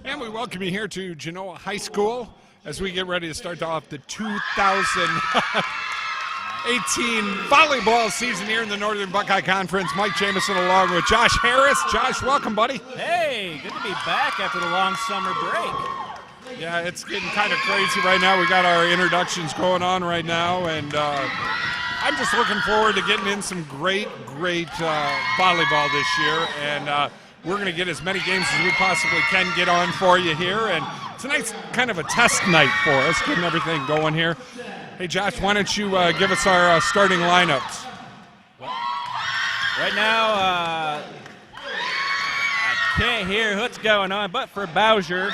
And we welcome you here to Genoa High School as we get ready to start off the 2018 volleyball season here in the Northern Buckeye Conference. Mike Jameson along with Josh Harris. Josh, welcome, buddy. Hey, good to be back after the long summer break. Yeah, it's getting kind of crazy right now. We got our introductions going on right now, and I'm just looking forward to getting in some great volleyball this year, and we're going to get as many games as we possibly can get on for you here, and tonight's kind of a test night for us, getting everything going here. Hey, Josh, why don't you give us our starting lineups? Right now, I can't hear what's going on, but for Bowsher,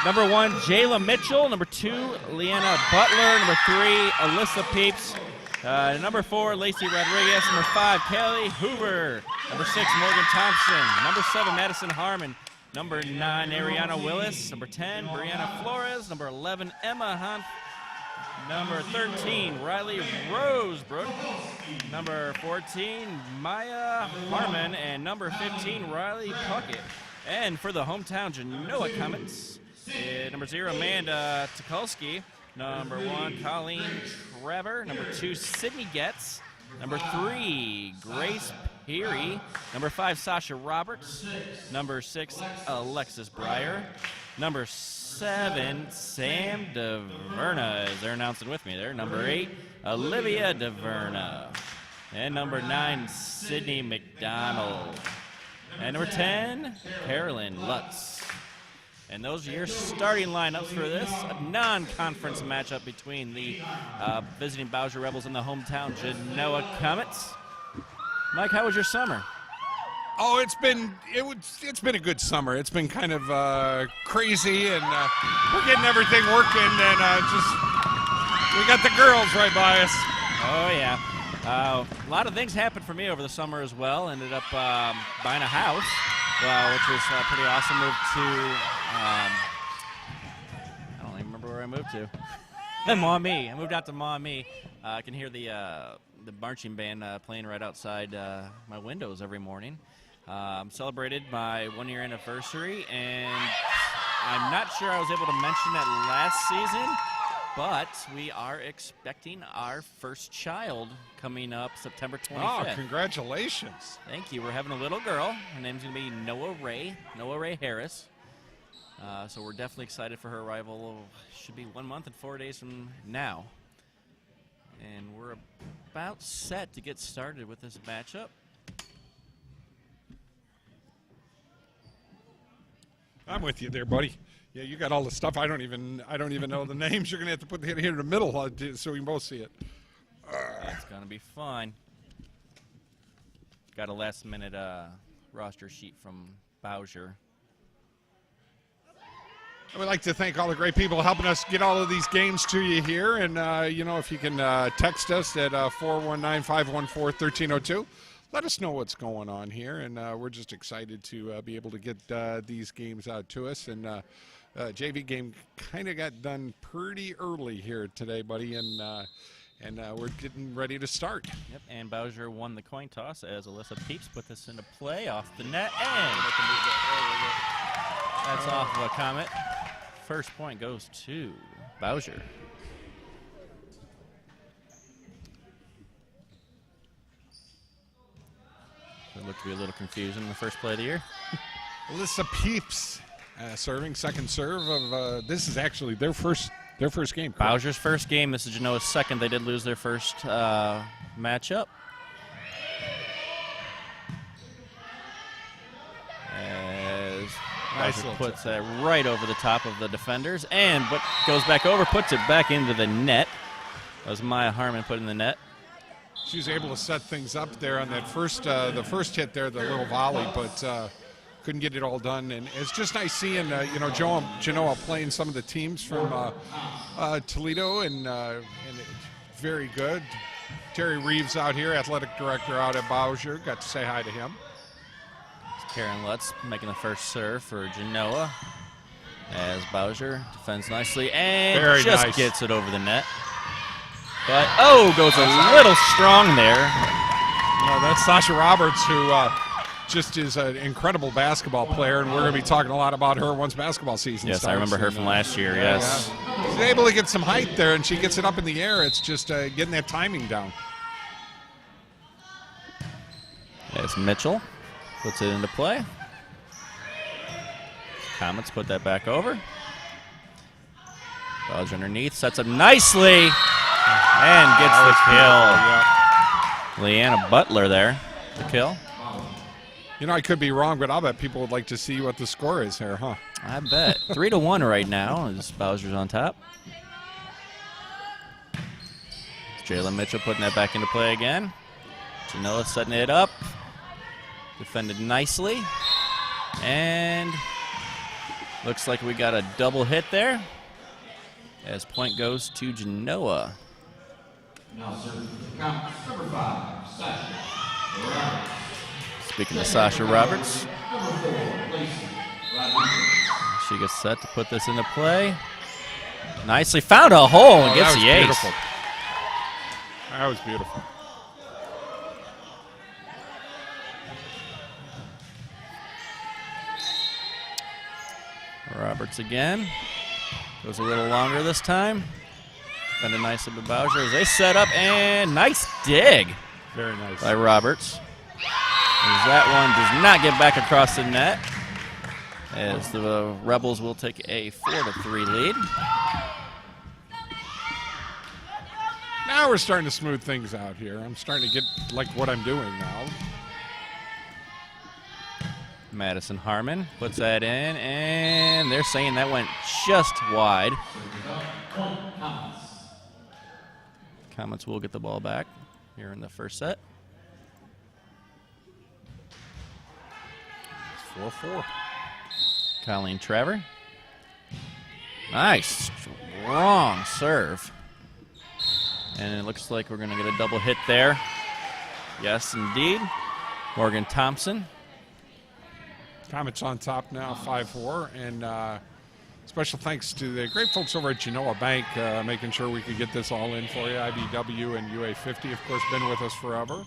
number 1, Jayla Mitchell. Number 2, Leanna Butler. Number 3, Alyssa Peeps. Number 4, Lacey Rodriguez. Number 5, Kelly Hoover. Number 6, Morgan Thompson. Number 7, Madison Harmon. Number 9, Ariana Willis. Number 10, Brianna Flores. Number 11, Emma Hunt. Number 13, Riley Rosebrook. Number 14, Maya Harmon. And number 15, Riley Puckett. And for the hometown Genoa Comets, number 0, Amanda Tukulski. Number 1, Colleen Trevor. Number 2, Sydney Getz. Number 3, Grace Peary. Number 5, Sasha Roberts. Number 6, Alexis Breyer. Number 7, Sam DeVerna. Is they're announcing with me there. Number 8, Olivia DeVerna. And number 9, Sydney McDonald. And number 10, Carolyn Lutz. And those are your starting lineups for this non-conference matchup between the visiting Bowsher Rebels and the hometown Genoa Comets. Mike, how was your summer? Oh, it's been a good summer. It's been kind of crazy, and we're getting everything working, and we got the girls right by us. Oh yeah, a lot of things happened for me over the summer as well. Ended up buying a house, which was pretty awesome. Moved to I don't even remember where I moved to. Maumee. I moved out to Maumee. I can hear the marching band playing right outside my windows every morning. Celebrated my 1-year anniversary, and I'm not sure I was able to mention that last season, but we are expecting our first child coming up September 25th. Oh, congratulations. Thank you. We're having a little girl. Her name's going to be Noah Ray Harris. So we're definitely excited for her arrival. Should be 1 month and 4 days from now. And we're about set to get started with this matchup. I'm with you there, buddy. Yeah, you got all the stuff. I don't even know the names. You're gonna have to put it here in the middle so we can both see it. It's gonna be fun. Got a last-minute roster sheet from Bowsher. I would like to thank all the great people helping us get all of these games to you here. And, if you can text us at 419-514-1302, let us know what's going on here. And we're just excited to be able to get these games out to us. And JV game kind of got done pretty early here today, buddy. And we're getting ready to start. Yep, and Bowsher won the coin toss as Alyssa Peeps put this into play off the net. And that's off of a Comet. First point goes to Bowsher. It looked to be a little confusing in the first play of the year. Alyssa Peeps serving, second serve of this is actually their first game. Correct? Bowsher's first game. This is Genoa's second. They did lose their first matchup. Bowsher puts that right over the top of the defenders, and but goes back over, puts it back into the net. That was Maya Harmon put in the net. She was able to set things up there on that the first hit there, the little volley, but couldn't get it all done. And it's just nice seeing Genoa playing some of the teams from Toledo, and very good. Terry Reeves out here, athletic director out at Bowsher. Got to say hi to him. Karen Lutz making the first serve for Genoa as Bowsher defends nicely and Very just nice. Gets it over the net. But, goes a little strong there. No, that's Sasha Roberts, who just is an incredible basketball player, and we're going to be talking a lot about her once basketball season starts. Yes, I remember her from last year, yes. Yeah. She's able to get some height there, and she gets it up in the air. It's just getting that timing down. As Mitchell puts it into play. Comets put that back over. Bowsher underneath, sets up nicely, and gets the kill. Yeah. Leanna Butler there, the kill. You know, I could be wrong, but I'll bet people would like to see what the score is here, huh? I bet. 3-1 right now as Bowsher's on top. Jalen Mitchell putting that back into play again. Genoa setting it up. Defended nicely. And looks like we got a double hit there as point goes to Genoa. Now serving for the count, number 5, Sasha Roberts. Speaking of Sasha Roberts, Number 4, Lacey Rodriguez. she gets set to put this into play. Nicely found a hole and gets the ace. Beautiful. That was beautiful. Roberts again. Goes a little longer this time. Defended nicely by Bowsher as they set up, and nice dig Very nice. by Roberts. As that one does not get back across the net, as the Rebels will take a 4-3 lead. Now we're starting to smooth things out here. I'm starting to get like what I'm doing now. Madison Harmon puts that in, and they're saying that went just wide. Comets will get the ball back here in the first set. It's 4-4. Colleen Trevor. Nice, strong serve. And it looks like we're going to get a double hit there. Yes, indeed. Morgan Thompson. Comets on top now, 5-4, and special thanks to the great folks over at Genoa Bank making sure we could get this all in for you. IBW and UA50, of course, been with us forever.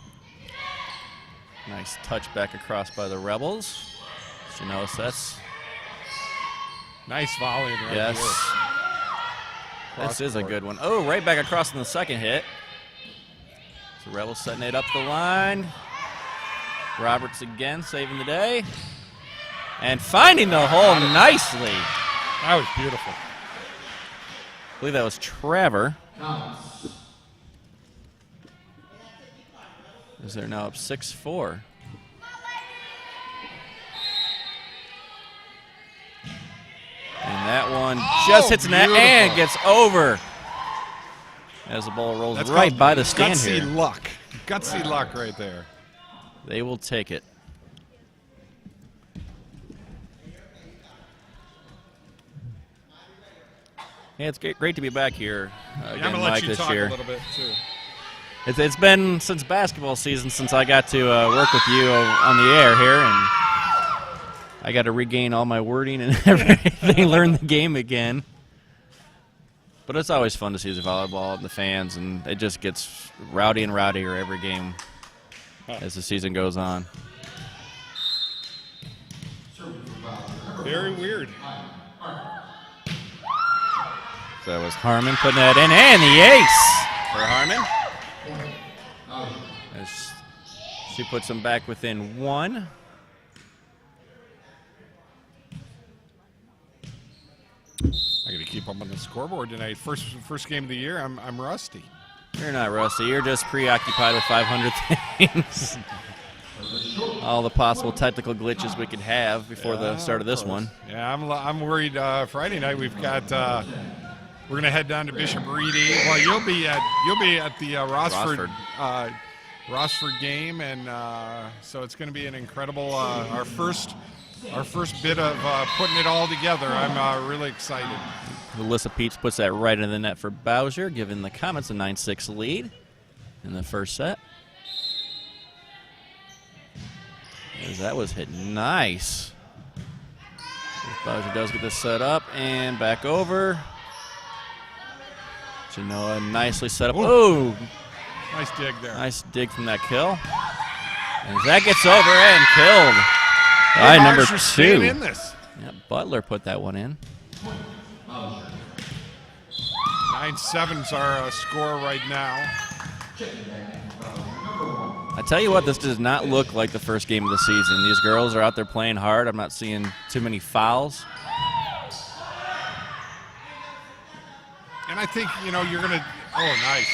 Nice touch back across by the Rebels. Genoa sets. Nice volley. Right Yes. Here. This is a good one. Oh, right back across in the second hit. So Rebels setting it up the line. Roberts again saving the day. And finding the hole nicely. That was beautiful. I believe that was Trevor. As they're now up 6-4. And that one just hits the net and gets over. As the ball rolls right by the stand gutsy here. luck. Gutsy luck right there. They will take it. Yeah, it's great to be back here I'm again, going to let Mike, you this talk year. a little bit, too. It's been since basketball season since I got to work with you on the air here, and I got to regain all my wording and everything, learn the game again. But it's always fun to see the volleyball and the fans, and it just gets rowdy and rowdier every game as the season goes on. Very weird. So that was Harmon putting that in, and the ace for Harmon. As she puts them back within one. I got to keep up on the scoreboard tonight. First game of the year. I'm rusty. You're not rusty. You're just preoccupied with 500 things. All the possible technical glitches we could have before the start of this one. Yeah, I'm worried. Friday night we've got. We're gonna head down to Bishop Reedy. Well, you'll be at the Rossford game, and so it's going to be an incredible our first bit of putting it all together. I'm really excited. Alyssa Peeps puts that right in the net for Bowsher, giving the Comets a 9-6 lead in the first set. As that was hit nice. Bowsher does get this set up and back over. Genoa nicely set up. Oh, nice dig there. Nice dig from that kill. And that gets over and killed by number 2. In this. Yeah, Butler put that one in. 9-7's our score right now. I tell you what, this does not look like the first game of the season. These girls are out there playing hard. I'm not seeing too many fouls. And I think, you're going to, oh, nice.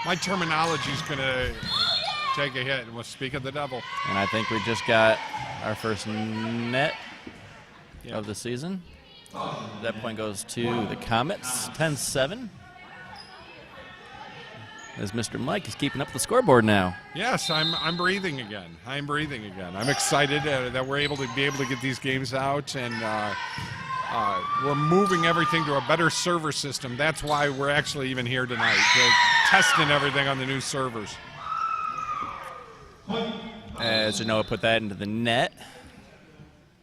My terminology is going to take a hit, and we'll speak of the devil. And I think we just got our first net of the season. That point goes to the Comets, 10-7. As Mr. Mike is keeping up the scoreboard now. Yes, I'm breathing again. I'm excited that we're able to get these games out, and we're moving everything to a better server system. That's why we're actually even here tonight. We're testing everything on the new servers. As Genoa put that into the net.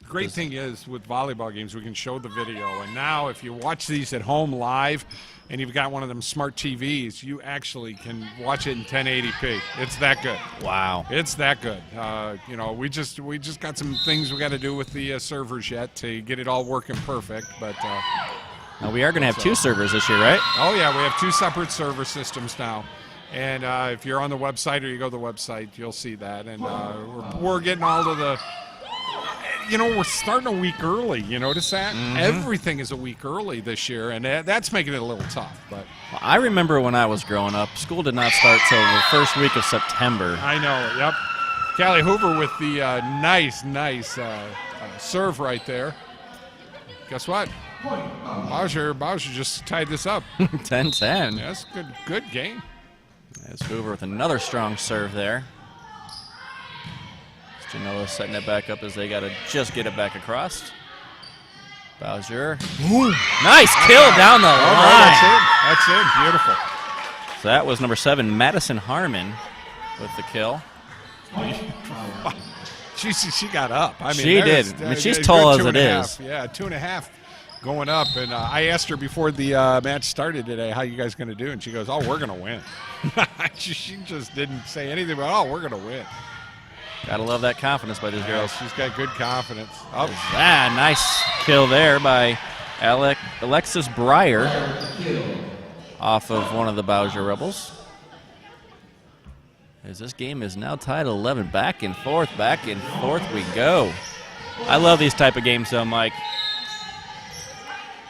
Great thing is with volleyball games, we can show the video. And now if you watch these at home live and you've got one of them smart TVs, you actually can watch it in 1080p. It's that good. Wow. It's that good. We just got some things we got to do with the servers yet to get it all working perfect. But now we are going to have 2 servers this year, right? Oh, yeah. We have 2 separate server systems now. And if you're on the website or you go to the website, you'll see that. And we're getting all of the... we're starting a week early. You notice that? Mm-hmm. Everything is a week early this year, and that's making it a little tough. But I remember when I was growing up, school did not start till the first week of September. I know, yep. Callie Hoover with the nice serve right there. Guess what? Bowsher just tied this up. 10-10. That's good game. There's Hoover with another strong serve there. Genoa setting it back up as they got to just get it back across. Bowsher. Ooh. Nice kill down the line. That's it. Beautiful. So that was number 7, Madison Harmon, with the kill. She got up. I mean, she did. She's tall as it is. Yeah, 2.5 going up. And I asked her before the match started today, how you guys going to do? And she goes, oh, we're going to win. She just didn't say anything about, oh, we're going to win. Gotta love that confidence by these girls. She's got good confidence. Oh. Nice kill there by Alexis Breyer off of one of the Bowsher Rebels. As this game is now tied at 11. Back and forth we go. I love these type of games though, Mike.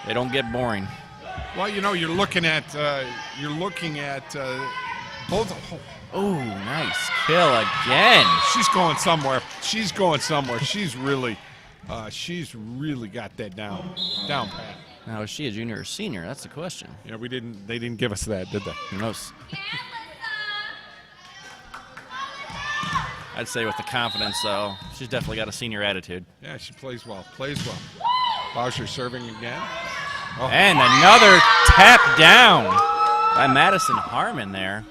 They don't get boring. Well, you're looking at both. Oh, nice kill again. She's going somewhere. She's really got that down pat. Now, is she a junior or senior? That's the question. Yeah, they didn't give us that, did they? Who knows? I'd say with the confidence, though, she's definitely got a senior attitude. Yeah, she plays well. Bowsher serving again. Oh. And another tap down by Madison Harmon there.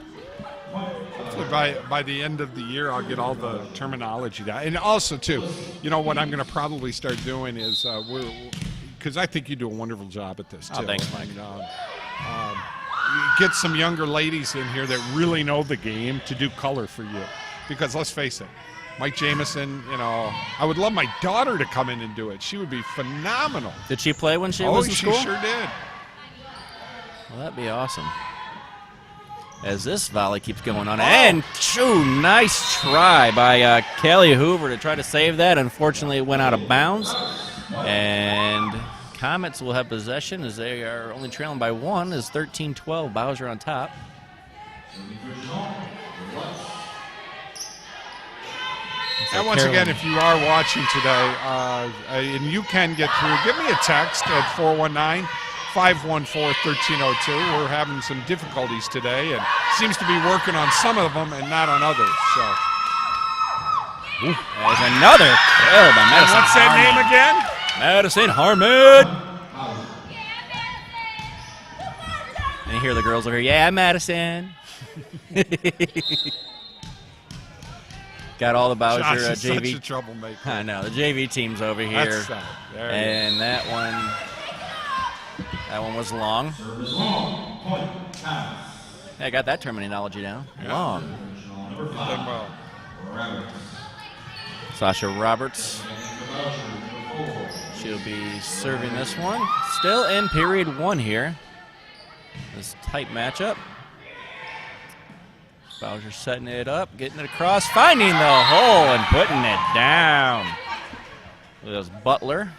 Hopefully by the end of the year, I'll get all the terminology down. And also, too, what I'm going to probably start doing is because I think you do a wonderful job at this, too. Oh, thanks, Mike. And, get some younger ladies in here that really know the game to do color for you. Because let's face it, Mike Jameson, I would love my daughter to come in and do it. She would be phenomenal. Did she play when she was in school? Oh, she sure did. Well, that'd be awesome. As this volley keeps going on. And, nice try by Callie Hoover to try to save that. Unfortunately, it went out of bounds. And Comets will have possession as they are only trailing by 1 as 13-12. Bowsher on top. And once again, if you are watching today, and you can get through, give me a text at 419-514-1302. We're having some difficulties today, and seems to be working on some of them and not on others. So, there's another kill by Madison. What's that name again? Madison Harmon. And you hear the girls over here, yeah, Madison. Got all the Bowsher Josh is JV. Such a troublemaker. I know, the JV team's over here. And that one was long. Yeah, I got that terminology down. Yeah. Long. Did them well. Sasha Roberts. She'll be serving this one. Still in period 1 here. This tight matchup. Bowsher setting it up, getting it across, finding the hole and putting it down. There's Butler.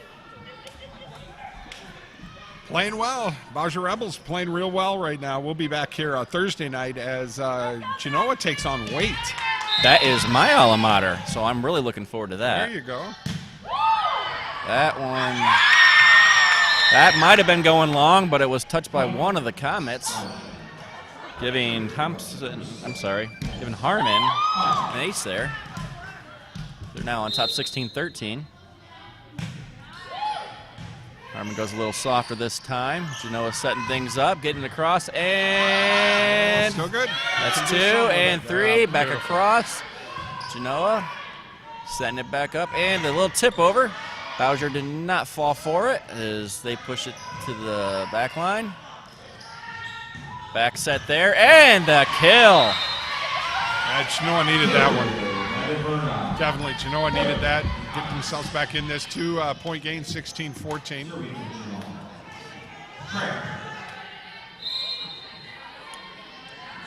Playing well. Bowsher Rebels playing real well right now. We'll be back here Thursday night as Genoa takes on Waite. That is my alma mater, so I'm really looking forward to that. There you go. That one, that might have been going long, but it was touched by one of the Comets, giving Harmon an ace there. They're now on top 16-13. Harmon goes a little softer this time. Genoa setting things up, getting across, and still good. That's 2 and 3. Back across. Genoa setting it back up, and a little tip over. Bowsher did not fall for it as they push it to the back line. Back set there, and the kill. Genoa needed that one. Definitely, Genoa needed that. Get themselves back in this 2-point game, 16-14.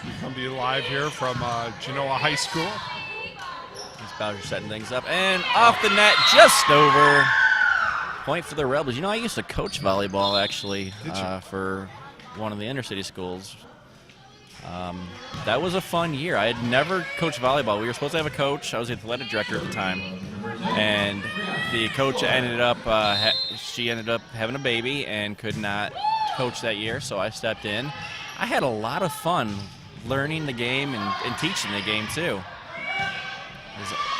We come to you live here from Genoa High School. Bowsher setting things up, and off the net, just over. Point for the Rebels. You know, I used to coach volleyball, actually, for one of the inner city schools. That was a fun year. I had never coached volleyball. We were supposed to have a coach. I was the athletic director at the time. And the coach ended up, she ended up having a baby and could not coach that year, so I stepped in. I had a lot of fun learning the game and teaching the game, too.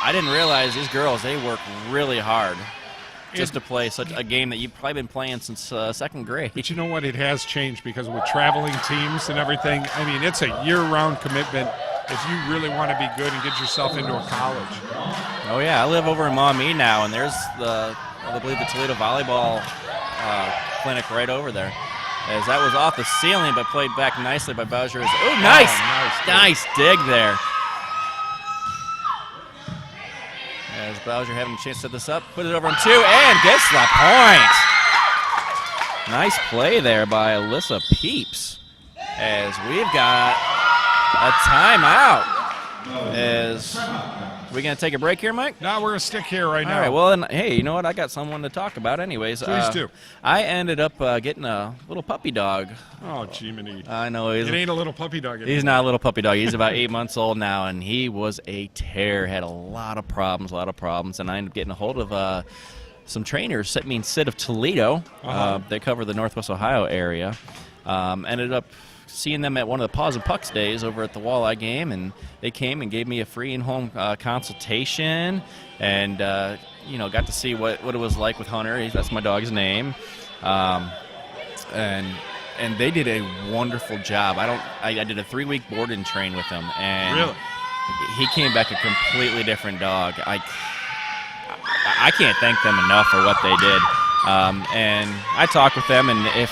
I didn't realize these girls, they work really hard just to play such a game that you've probably been playing since second grade. But you know what? It has changed because with traveling teams and everything, I mean, it's a year-round commitment if you really want to be good and get yourself into a college. Oh, yeah. I live over in Maumee now, and there's I believe the Toledo volleyball clinic right over there. As that was off the ceiling, but played back nicely by Bowsher. Oh, nice! Nice dig there. As Bowsher having a chance to set this up, put it over on 2, and gets the point. Nice play there by Alyssa Peeps. As we've got a timeout. As we going to take a break here, Mike? No, we're going to stick here right now. All right, well, then, hey, you know what? I got someone to talk about anyways. Please do. I ended up getting a little puppy dog. Oh, Jiminy. I know. It ain't a little puppy dog anymore. He's not a little puppy dog. He's about 8 months old now, and he was a tear. Had a lot of problems, and I ended up getting a hold of some trainers, Sid of Toledo. They cover the Northwest Ohio area. Ended up seeing them at one of the Paws and Pucks days over at the Walleye game, and they came and gave me a free in-home consultation, and got to see what it was like with Hunter. That's my dog's name, and they did a wonderful job. I did a 3-week board and train with him, and really? He came back a completely different dog. I can't thank them enough for what they did, and I talked with them, and if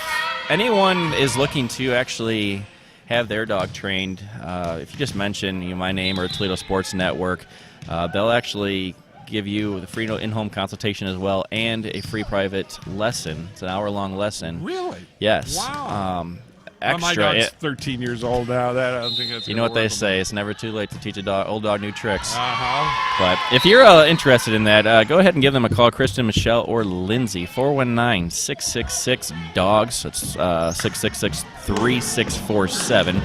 anyone is looking to actually have their dog trained, if you just mention my name or Toledo Sports Network, they'll actually give you the free in-home consultation as well and a free private lesson. It's an hour-long lesson. Really? Yes. Wow. Extra. Well, my dog's 13 years old now. I don't think that's. You know what they say? It's never too late to teach old dog new tricks. But if you're interested in that, go ahead and give them a call, Kristen, Michelle, or Lindsay, 419-666-DOGS. It's 666-3647.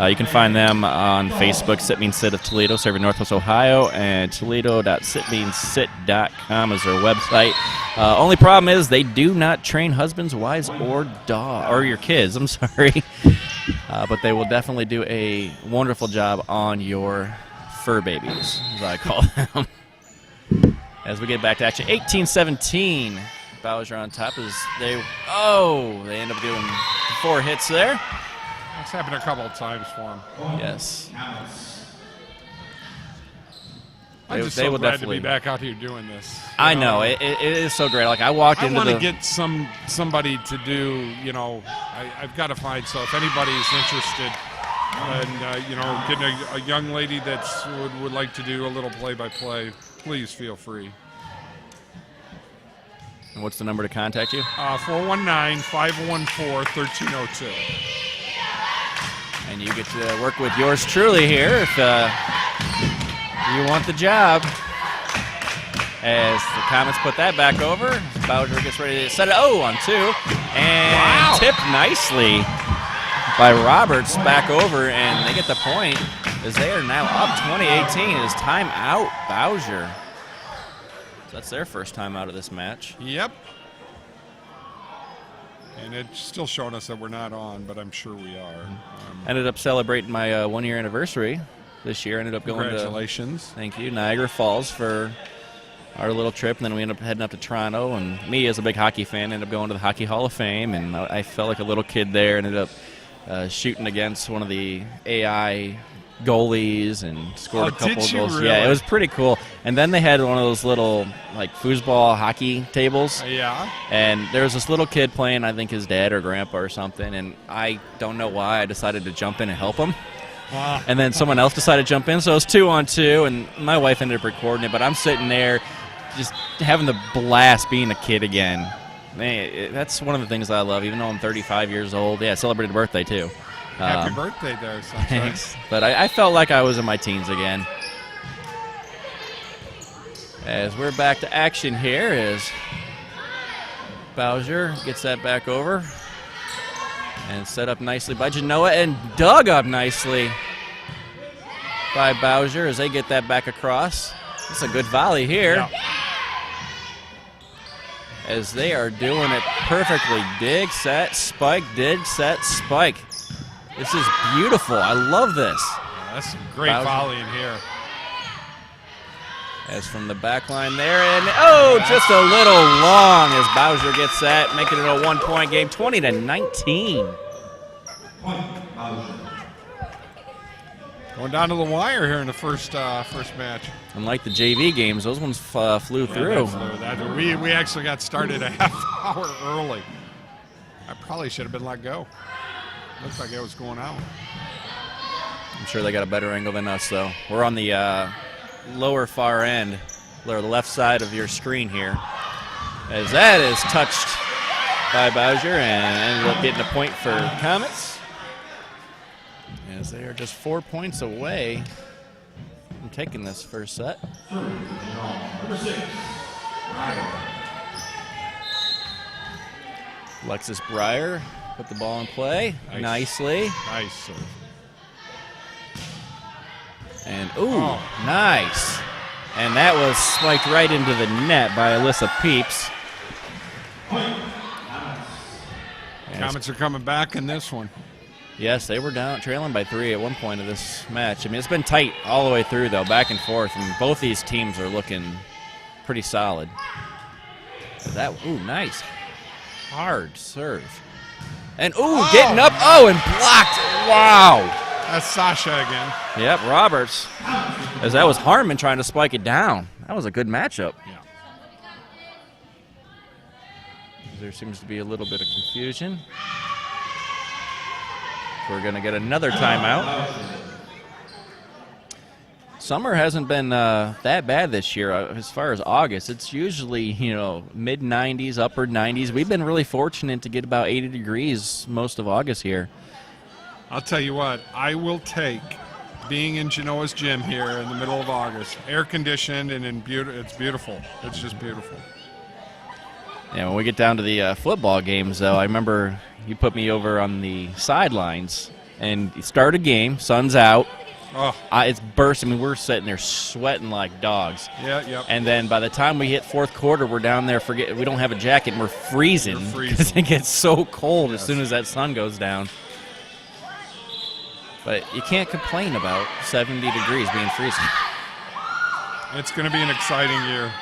You can find them on Facebook, Sit Means Sit of Toledo, serving Northwest Ohio, and Toledo.sitmeansit.com is their website. Only problem is they do not train husbands, wives, or your kids. I'm sorry. But they will definitely do a wonderful job on your fur babies, as I call them. As we get back to action, 18-17. Bowsher on top as they end up doing 4 hits there. It's happened a couple of times for him. Yes. I'm just so glad to be back out here doing this. I know. It is so great. Like, I walked into I want to get somebody to do, I've got to find, so if anybody's interested, and getting a young lady that would like to do a little play-by-play, please feel free. And what's the number to contact you? 419-514-1302. And you get to work with yours truly here if you want the job. As the Comets put that back over, Bowsher gets ready to set it. Oh, on 2. And tipped nicely by Roberts back over, and they get the point as they are now up 20-18. It is timeout, Bowsher. So that's their first timeout of this match. Yep. And it's still showing us that we're not on, but I'm sure we are. Ended up celebrating my 1-year anniversary this year. Ended up going Congratulations. Thank you, Niagara Falls for our little trip, and then we ended up heading up to Toronto. And me, as a big hockey fan, ended up going to the Hockey Hall of Fame, and I felt like a little kid there. Ended up shooting against one of the AI goalies and scored a couple of goals. Really? Yeah, it was pretty cool. And then they had one of those little like foosball hockey tables. Yeah. And there was this little kid playing, I think his dad or grandpa or something, and I don't know why I decided to jump in and help him. And then someone else decided to jump in, so it was 2-on-2, and my wife ended up recording it, but I'm sitting there just having the blast being a kid again. Man, that's one of the things I love, even though I'm 35 years old. Yeah, I celebrated a birthday, too. Happy birthday there, Sunshine. Thanks. But I felt like I was in my teens again. As we're back to action here as Bowsher gets that back over and set up nicely by Genoa and dug up nicely by Bowsher as they get that back across. It's a good volley here. Yeah. As they are doing it perfectly. Dig, set, spike, dig, set, spike. This is beautiful. I love this. Yeah, that's some great Bowsher. volley in here. As from the back line there, and just a little long as Bowsher gets that, making it a 1-point game, 20-19. Point, Bowsher. Going down to the wire here in the first match. Unlike the JV games, those ones flew through. We actually got started a half hour early. I probably should have been let go. Looks like it was going out. I'm sure they got a better angle than us, though. We're on the lower far end, or the left side of your screen here. As that is touched by Bowsher and ended up getting a point for Comets. As they are just 4 points away from taking this first set. Number 6, Alexis Breyer put the ball in play nicely. Nice serve. And, nice. And that was spiked right into the net by Alyssa Peeps. Comets are coming back in this one. Yes, they were trailing by 3 at one point of this match. I mean, it's been tight all the way through, though, back and forth, and both these teams are looking pretty solid. Nice. Hard serve. And, getting up. And blocked. Wow. That's Sasha again. Yep, Roberts. As that was Harmon trying to spike it down. That was a good matchup. Yeah. There seems to be a little bit of confusion. We're going to get another timeout. Summer hasn't been that bad this year as far as August. It's usually, mid-90s, upper 90s. We've been really fortunate to get about 80 degrees most of August here. I'll tell you what, I will take being in Genoa's gym here in the middle of August. Air-conditioned and it's beautiful. It's just beautiful. Yeah, when we get down to the football games, though, I remember you put me over on the sidelines and you start a game, sun's out. Oh. It's bursting. I mean, we're sitting there sweating like dogs. Yeah, yep. And then by the time we hit fourth quarter, we're down there, we don't have a jacket, and we're freezing because it gets so cold as soon as that sun goes down. But you can't complain about 70 degrees being freezing. It's going to be an exciting year.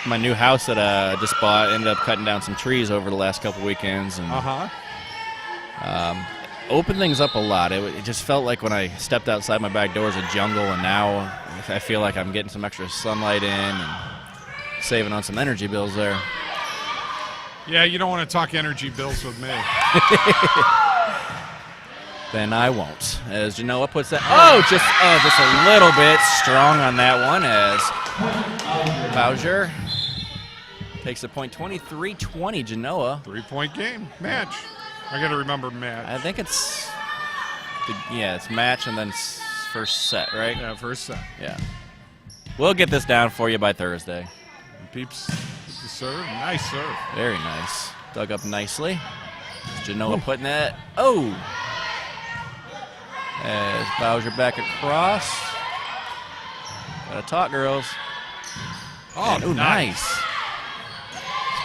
My new house that I just bought ended up cutting down some trees over the last couple weekends and opened things up a lot. It just felt like when I stepped outside my back door was a jungle, and now I feel like I'm getting some extra sunlight in and saving on some energy bills there. Yeah, you don't want to talk energy bills with me. Then I won't. As Genoa puts that, just a little bit strong on that one as Bowsher takes a point, 23-20 Genoa. 3-point game, match. I got to remember match. I think it's match and then first set, right? Yeah, first set. Yeah. We'll get this down for you by Thursday. Peeps, the serve, nice serve. Very nice. Dug up nicely. Genoa putting that, as Bowsher back across. Gotta talk, girls. Oh, nice.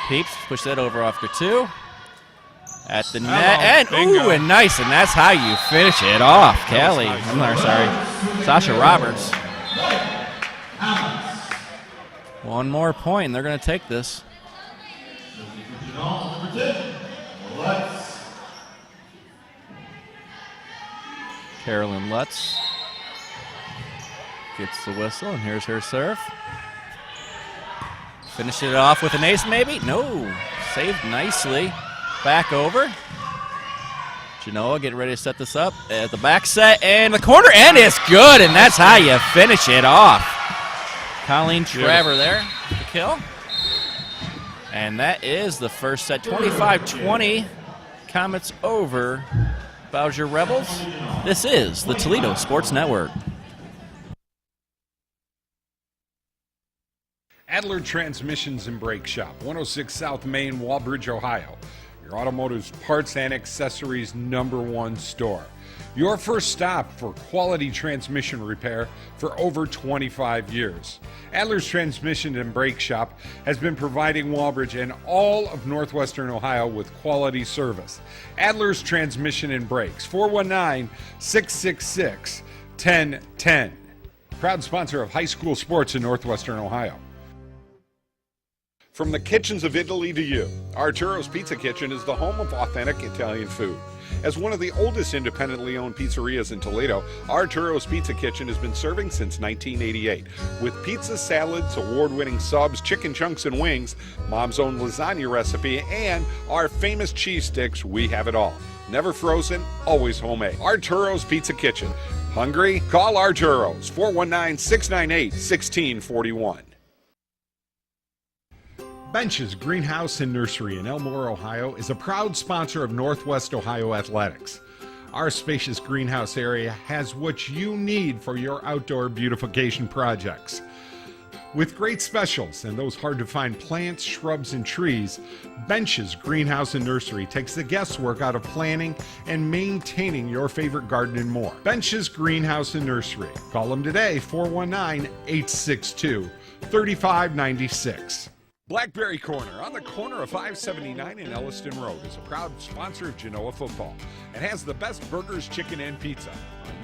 Peeps push that over off for 2. At the net, and nice, and that's how you finish it off, Kelly. Nice. Sasha Roberts. One more point, and they're going to take this. Carolyn Lutz gets the whistle, and here's her serve. Finish it off with an ace, maybe? No. Saved nicely. Back over. Genoa getting ready to set this up at the back set, and the corner, and it's good, and that's how you finish it off. Colleen Traver there, the kill. And that is the first set, 25-20. Comets over Bowsher Rebels. This is the Toledo Sports Network. Adler Transmissions and Brake Shop, 106 South Main, Walbridge, Ohio. Your automotive's parts and accessories #1 store. Your first stop for quality transmission repair for over 25 years. Adler's Transmission and Brake Shop has been providing Walbridge and all of northwestern Ohio with quality service. Adler's Transmission and Brakes, 419-666-1010. Proud sponsor of high school sports in northwestern Ohio. From the kitchens of Italy to you, Arturo's Pizza Kitchen is the home of authentic Italian food. As one of the oldest independently owned pizzerias in Toledo, Arturo's Pizza Kitchen has been serving since 1988. With pizza, salads, award-winning subs, chicken chunks and wings, Mom's own lasagna recipe, and our famous cheese sticks, we have it all. Never frozen, always homemade. Arturo's Pizza Kitchen. Hungry? Call Arturo's, 419-698-1641. Bench's Greenhouse and Nursery in Elmore, Ohio is a proud sponsor of Northwest Ohio Athletics. Our spacious greenhouse area has what you need for your outdoor beautification projects. With great specials and those hard-to-find plants, shrubs, and trees, Bench's Greenhouse and Nursery takes the guesswork out of planning and maintaining your favorite garden and more. Bench's Greenhouse and Nursery. Call them today, 419-862-3596. Blackberry Corner, on the corner of 579 and Elliston Road, is a proud sponsor of Genoa football and has the best burgers, chicken, and pizza.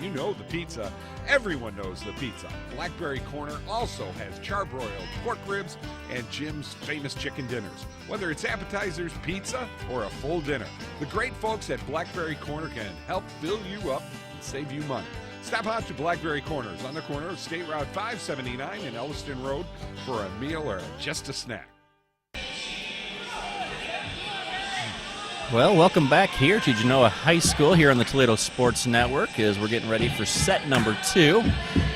You know the pizza. Everyone knows the pizza. Blackberry Corner also has charbroiled pork ribs and Jim's famous chicken dinners. Whether it's appetizers, pizza, or a full dinner, the great folks at Blackberry Corner can help fill you up and save you money. Stop out to Blackberry Corners on the corner of State Route 579 and Elliston Road for a meal or just a snack. Well, welcome back here to Genoa High School here on the Toledo Sports Network as we're getting ready for set number 2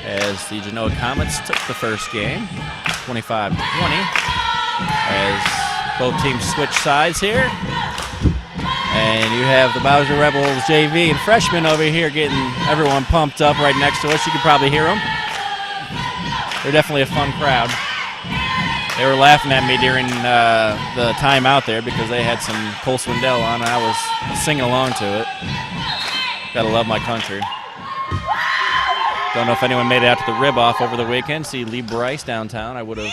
as the Genoa Comets took the first game, 25-20, as both teams switch sides here. And you have the Bowsher Rebels JV and freshmen over here getting everyone pumped up right next to us. You can probably hear them. They're definitely a fun crowd. They were laughing at me during the time out there because they had some Cole Swindell on and I was singing along to it. Gotta love my country. Don't know if anyone made it out to the rib-off over the weekend. See Lee Bryce downtown. I would have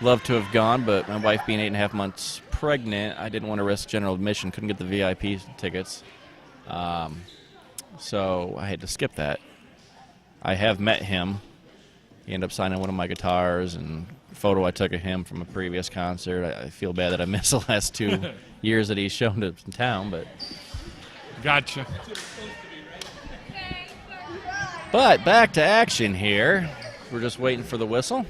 loved to have gone, but my wife being 8.5 months pregnant, I didn't want to risk general admission. Couldn't get the VIP tickets. So I had to skip that. I have met him. He ended up signing one of my guitars and photo I took of him from a previous concert. I feel bad that I missed the last 2 years that he's shown to town, but Gotcha. But back to action here. We're just waiting for the whistle.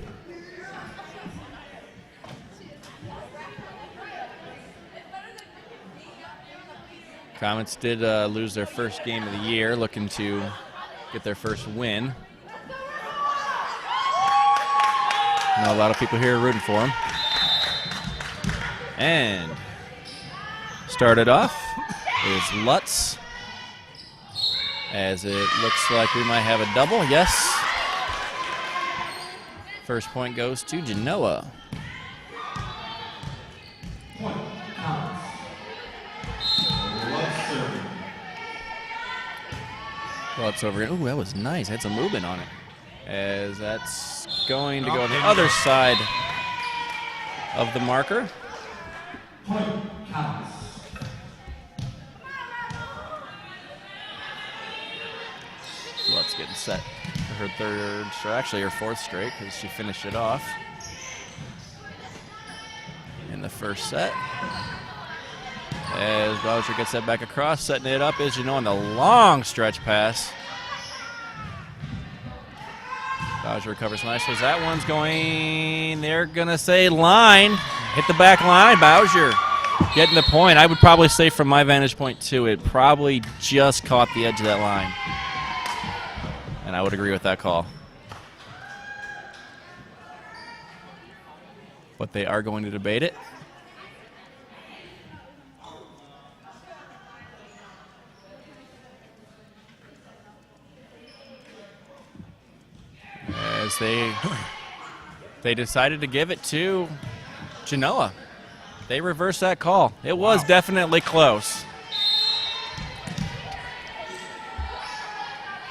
Comets did lose their first game of the year, looking to get their first win. I know a lot of people here are rooting for them. And started off is Lutz, as it looks like we might have a double. Yes. First point goes to Genoa. Lutz over here. Ooh, that was nice. Had some movement on it. As that's going to go on the other side of the marker. Lutz getting set for her third, or actually her fourth straight, because she finished it off in the first set. As Bowsher gets that back across, setting it up is Genoa on the long stretch pass. Bowsher recovers nicely. That one's going, they're going to say line. Hit the back line, Bowsher getting the point. I would probably say from my vantage point, too, it probably just caught the edge of that line. And I would agree with that call. But they are going to debate it. As they decided to give it to Genoa. They reversed that call. It was definitely close.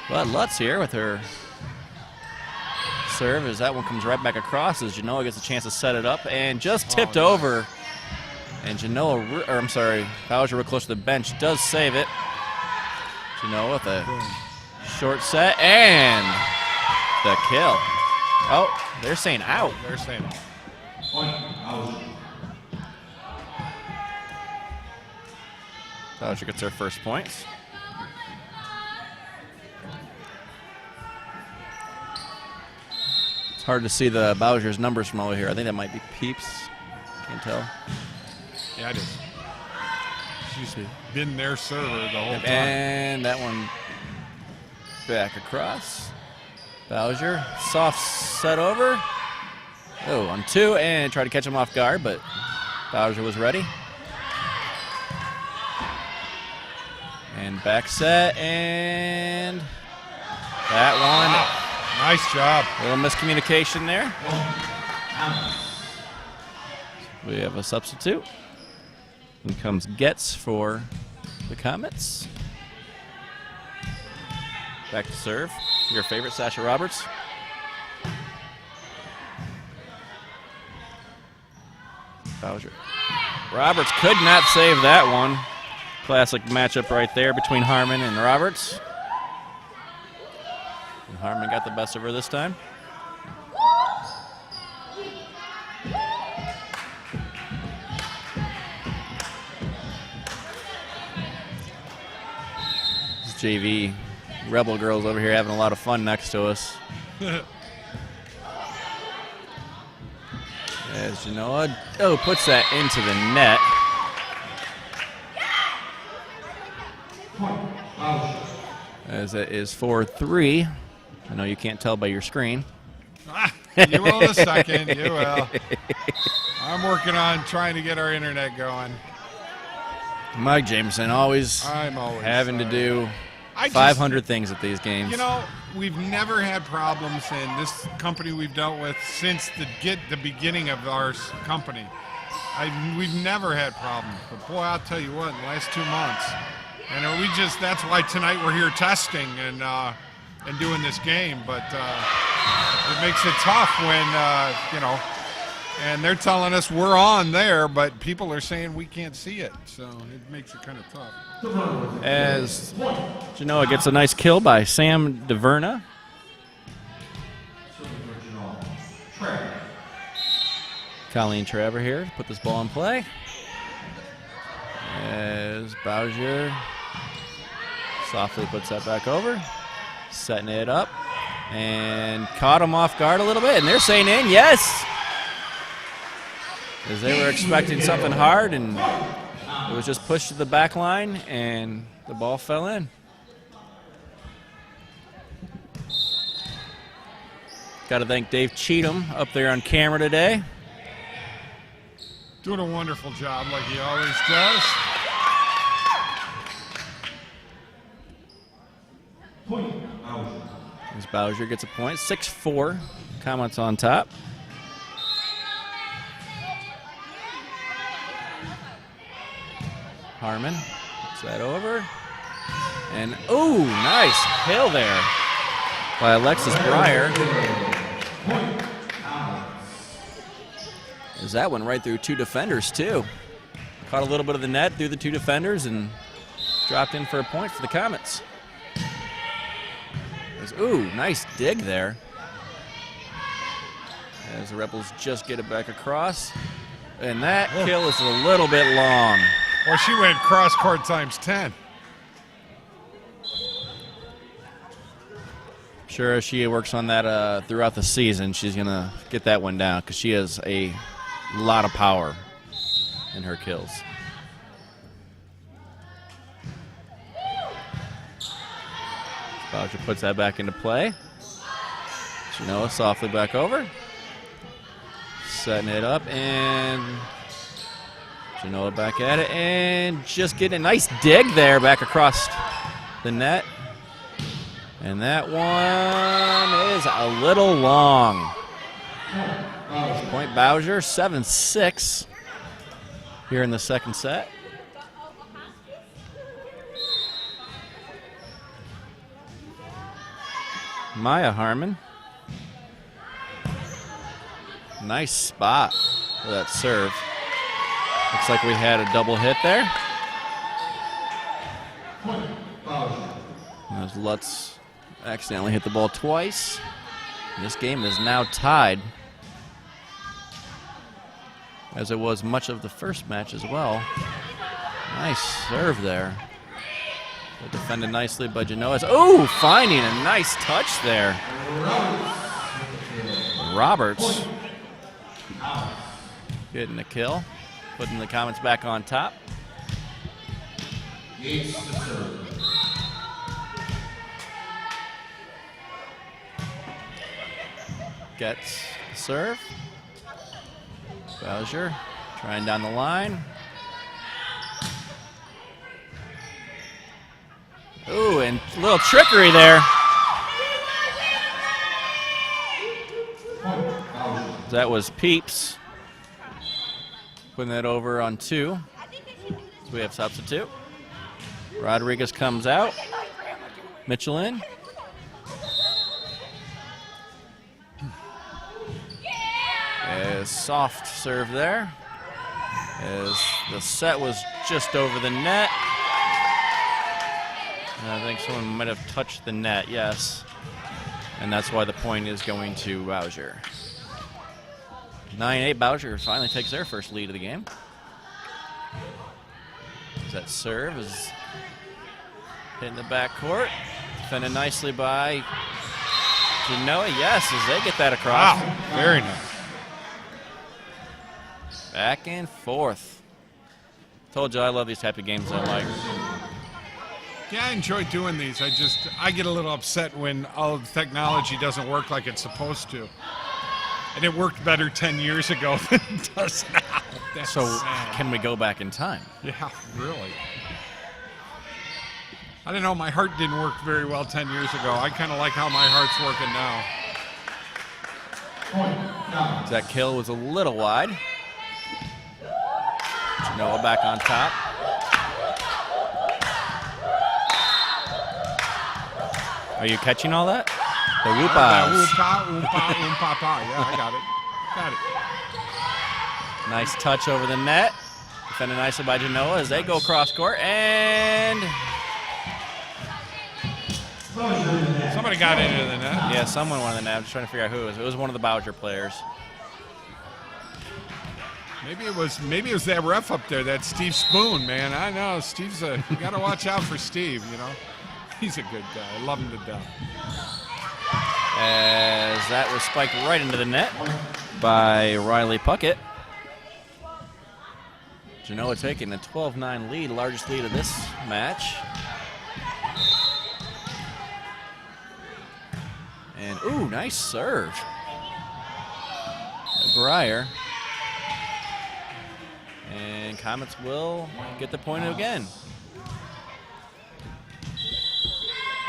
But Lutz here with her serve as that one comes right back across as Genoa gets a chance to set it up and just tipped over. And Genoa, or I'm sorry, Bowsher real close to the bench, does save it. Genoa with a short set and the kill. Oh, they're saying out. They're saying out. Bowsher gets her first points. It's hard to see the Bowsher's numbers from over here. I think that might be Peeps. Can't tell. Yeah, it is. She's been their server the whole time. And that one back across. Bowsher, soft set over. Oh, on two, and try to catch him off guard, but Bowsher was ready. And back set, and that one. Wow. Nice job. A little miscommunication there. We have a substitute. In comes Getz for the Comets. Back to serve. Your favorite, Sasha Roberts. Bowsher. Roberts could not save that one. Classic matchup right there between Harmon and Roberts. And Harmon got the best of her this time. This JV Rebel girls over here having a lot of fun next to us. As Genoa, puts that into the net. As it is 4-3. I know you can't tell by your screen. You will in a second. You will. I'm working on trying to get our internet going. Mike Jameson always having to do 500 things at these games. You know, we've never had problems in this company we've dealt with since the beginning of our company. We've never had problems. But boy, I'll tell you what, in the last 2 months, and that's why tonight we're here testing and doing this game. But it makes it tough when, and they're telling us we're on there, but people are saying we can't see it. So it makes it kind of tough. As Genoa gets a nice kill by Sam DeVerna. Colleen Traver here to put this ball in play. As Bowsher softly puts that back over. Setting it up. And caught him off guard a little bit. And they're saying in, yes! As they were expecting something hard, and It was just pushed to the back line, and the ball fell in. Got to thank Dave Cheatham up there on camera today. Doing a wonderful job like he always does. As Bowsher gets a point. 6-4. Comments on top. Harmon puts that over. And, ooh, nice kill there by Alexis Breyer. As that went right through 2 defenders, too. Caught a little bit of the net through the 2 defenders and dropped in for a point for the Comets. Ooh, nice dig there. As the Rebels just get it back across. And that kill is a little bit long. Well, she went cross court times 10. Sure, as she works on that throughout the season, she's going to get that one down because she has a lot of power in her kills. Bowsher puts that back into play. Genoa softly back over. Setting it up, and Genoa back at it, and just getting a nice dig there back across the net. And that one is a little long. Point Bowsher, 7-6 here in the second set. Maya Harmon. Nice spot for that serve. Looks like we had a double hit there. As Lutz accidentally hit the ball twice. This game is now tied, as it was much of the first match as well. Nice serve there. Defended nicely by Genoa. Oh, finding a nice touch there. Roberts getting the kill, putting the Comets back on top. Gets the serve. Bowsher trying down the line. Ooh, and a little trickery there. That was Peeps putting that over on 2. So we have substitute. Rodriguez comes out. Mitchell in. As soft serve there. As the set was just over the net. I think someone might have touched the net, yes. And that's why the point is going to Bowsher. 9-8, Bowsher finally takes their first lead of the game. That serve is hitting the backcourt. Defended nicely by Genoa, yes, as they get that across. Wow, very nice. Back and forth. Told you I love these type of games I like. Yeah, I enjoy doing these. I get a little upset when all the technology doesn't work like it's supposed to. And it worked better 10 years ago than it does now. That's So sad. can we go back in time? Yeah, really. I don't know, my heart didn't work very well 10 years ago. I kind of like how my heart's working now. That kill was a little wide. Genoa back on top. Are you catching all that? The whoop-ahs. Oompa. Yeah, I got it. Nice touch over the net. Defended nicely by Genoa as they go cross court, and Somebody got into the net. yeah, someone won the net. I'm just trying to figure out who it was. It was one of the Bowsher players. Maybe it was that ref up there, that Steve Spoon, man. I know, you got to watch out for Steve, you know. He's a good guy. I love him to death. As that was spiked right into the net by Riley Puckett. Genoa taking a 12-9 lead, largest lead of this match. And, ooh, nice serve. Breyer. And Comets will get the point again.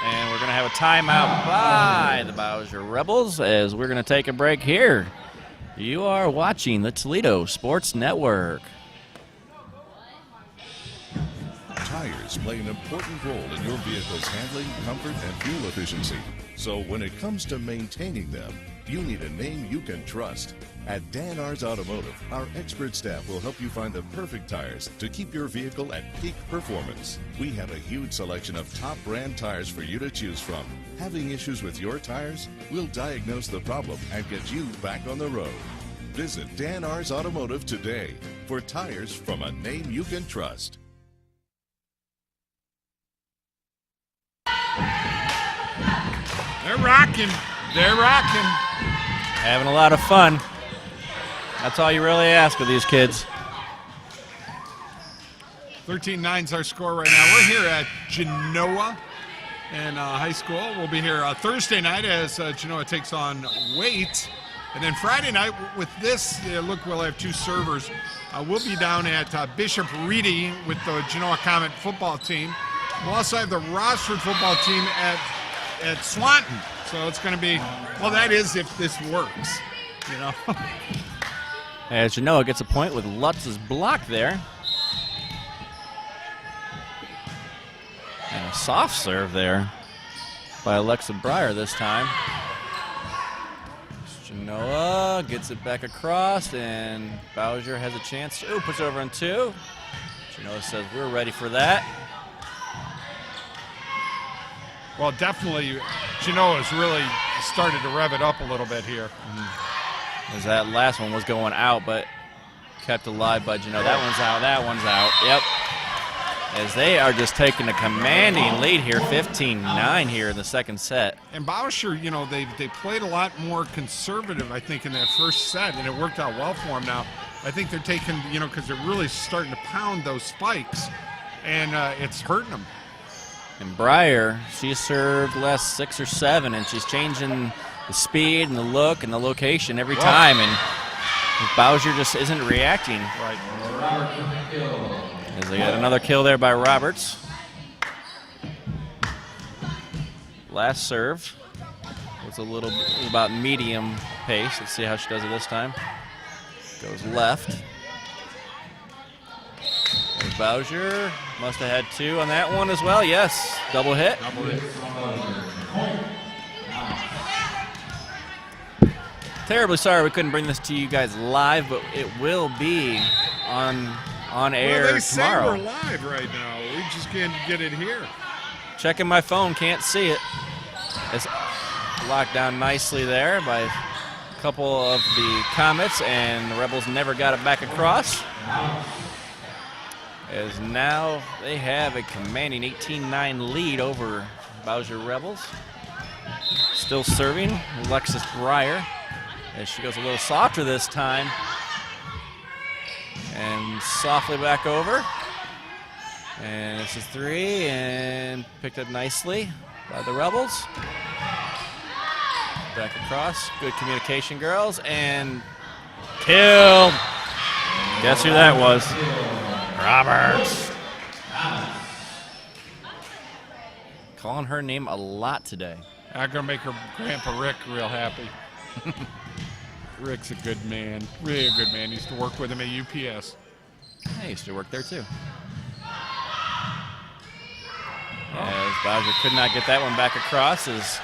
And we're going to have a timeout by the Bowsher Rebels as we're going to take a break here. You are watching the Toledo Sports Network. Tires play an important role in your vehicle's handling, comfort, and fuel efficiency. So when it comes to maintaining them, you need a name you can trust. At Dan Ars Automotive, our expert staff will help you find the perfect tires to keep your vehicle at peak performance. We have a huge selection of top brand tires for you to choose from. Having issues with your tires? We'll diagnose the problem and get you back on the road. Visit Dan Ars Automotive today for tires from a name you can trust. They're rocking. They're rocking. Having a lot of fun. That's all you really ask of these kids. 13-9's our score right now. We're here at Genoa in high school. We'll be here Thursday night as Genoa takes on Waite. And then Friday night with this, look, we'll have two servers. We'll be down at Bishop Reedy with the Genoa Comet football team. We'll also have the Rossford football team at Swanton. So it's going to be, well, that is if this works, you know. As Genoa gets a point with Lutz's block there. And a soft serve there by Alexa Breyer this time. Genoa gets it back across, and Bowsher has a chance. Ooh, puts it over on two. Genoa says, we're ready for that. Well, definitely, Genoa's really started to rev it up a little bit here. As that last one was going out, but kept alive by Genoa. That one's out, that one's out. Yep. As they are just taking a commanding lead here, 15-9 here in the second set. And Bowsher, you know, they played a lot more conservative, I think, in that first set, and it worked out well for them now. I think they're taking, you know, because they're really starting to pound those spikes, and it's hurting them. And Breyer, she served last 6 or 7, and she's changing the speed and the look and the location every time, and Bowsher just isn't reacting. Right. As they got another kill there by Roberts. Last serve was a little bit about medium pace. Let's see how she does it this time. Goes left. There's Bowsher. Must have had 2 on that one as well. Yes, double hit. Double hit. Terribly sorry we couldn't bring this to you guys live, but it will be on air well, they say tomorrow. we're live right now. We just can't get it here. Checking my phone, can't see it. It's locked down nicely there by a couple of the Comets, and the Rebels never got it back across. As now they have a commanding 18-9 lead over Bowsher Rebels. Still serving Alexis Breyer as she goes a little softer this time. And softly back over. And this is 3 and picked up nicely by the Rebels. Back across. Good communication, girls. And killed. Guess who that was? Roberts. Calling her name a lot today. I'm going to make her Grandpa Rick real happy. Rick's a good man, really a good man. Used to work with him at UPS. I used to work there too. As Bowsher could not get that one back across as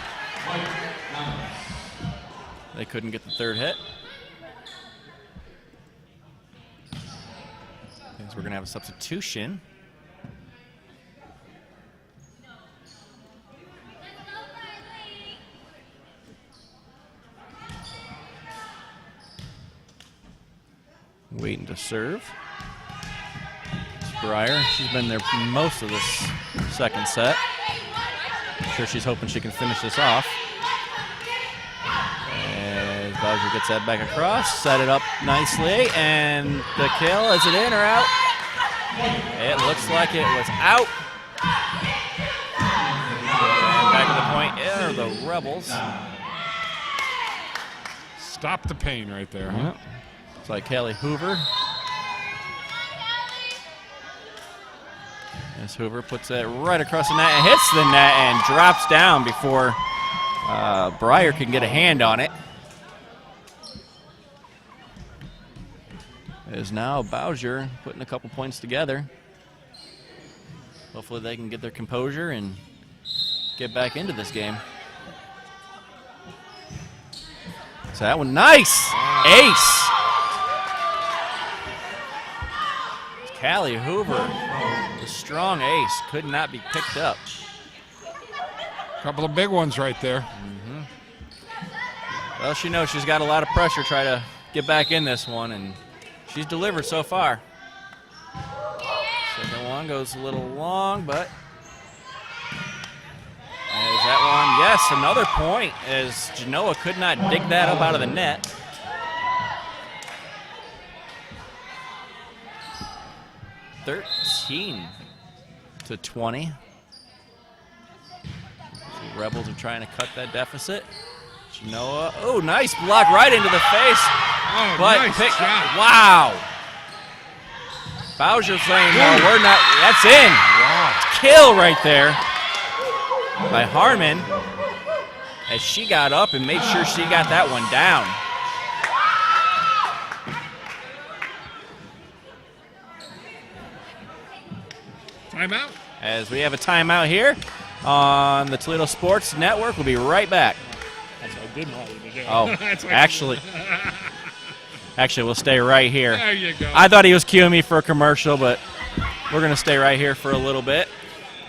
they couldn't get the third hit. We're going to have a substitution. Waiting to serve. It's Breyer. She's been there most of this second set. I'm sure she's hoping she can finish this off. As Bowsher gets that back across, set it up nicely, and the kill, is it in or out? It looks like it was out. And back to the point are the Rebels. Stop the pain right there. Huh? Yep. It's like Kelly Hoover. As Hoover puts it right across the net and hits the net and drops down before Breyer can get a hand on it. It is now Bowsher putting a couple points together. Hopefully they can get their composure and get back into this game. So that one, nice! Ace! Callie Hoover, the strong ace, could not be picked up. Couple of big ones right there. Well, she knows she's got a lot of pressure to try to get back in this one, and she's delivered so far. Second one goes a little long, but as that one, yes, another point as Genoa could not dig that up out of the net. (13-20). The Rebels are trying to cut that deficit. Genoa, oh, nice block right into the face. Oh, But nice shot. wow. Bowsher saying, no, we're not, that's in. Wow. Kill right there by Harmon as she got up and made sure she got that one down. Timeout. As we have a timeout here on the Toledo Sports Network. We'll be right back. That's a good one. Oh, actually, we'll stay right here. There you go. I thought he was cueing me for a commercial, but we're going to stay right here for a little bit.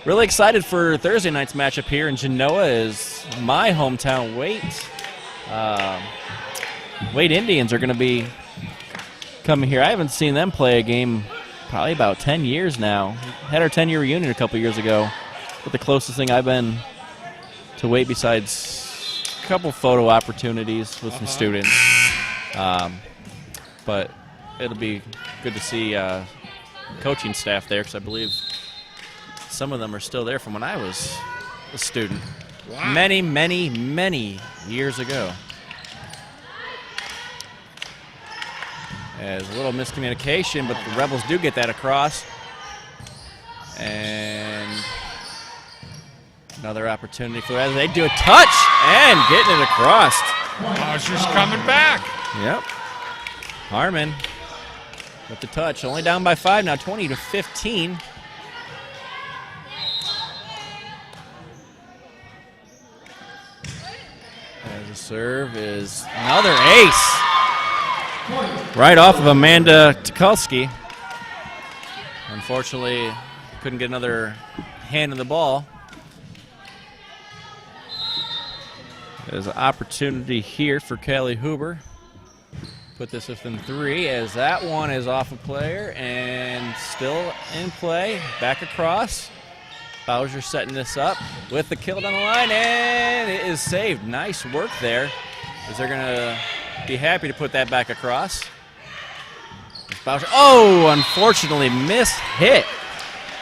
Really excited for Thursday night's matchup here in Genoa is my hometown Wade Indians are going to be coming here. I haven't seen them play a game probably about 10 years now. Had our 10-year reunion a couple years ago, but the closest thing I've been to Wade besides a couple photo opportunities with some students. But it'll be good to see coaching staff there because I believe some of them are still there from when I was a student. Wow. Many, many, many years ago. As a little miscommunication, but the Rebels do get that across. And another opportunity for that. They do a touch and getting it across. Bowsher's coming back. Yep. Harmon with the touch. Only down by 5 now, 20-15. As the serve is another ace. Right off of Amanda Tukulski. Unfortunately, couldn't get another hand in the ball. There's an opportunity here for Kelly Huber. Put this within 3 as that one is off a player and still in play. Back across. Bowsher setting this up with the kill down the line, and it is saved. Nice work there, as they're going to be happy to put that back across. Bowsher, oh, unfortunately mishit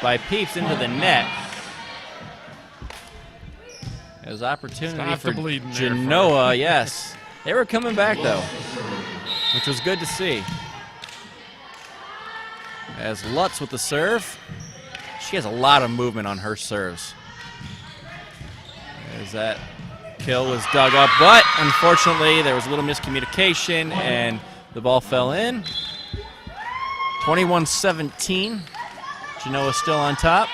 by Peeps into the net. As opportunity for Genoa, yes. They were coming back though, which was good to see. As Lutz with the serve. She has a lot of movement on her serves. As that kill was dug up, but unfortunately there was a little miscommunication and the ball fell in. 21-17. Genoa still on top.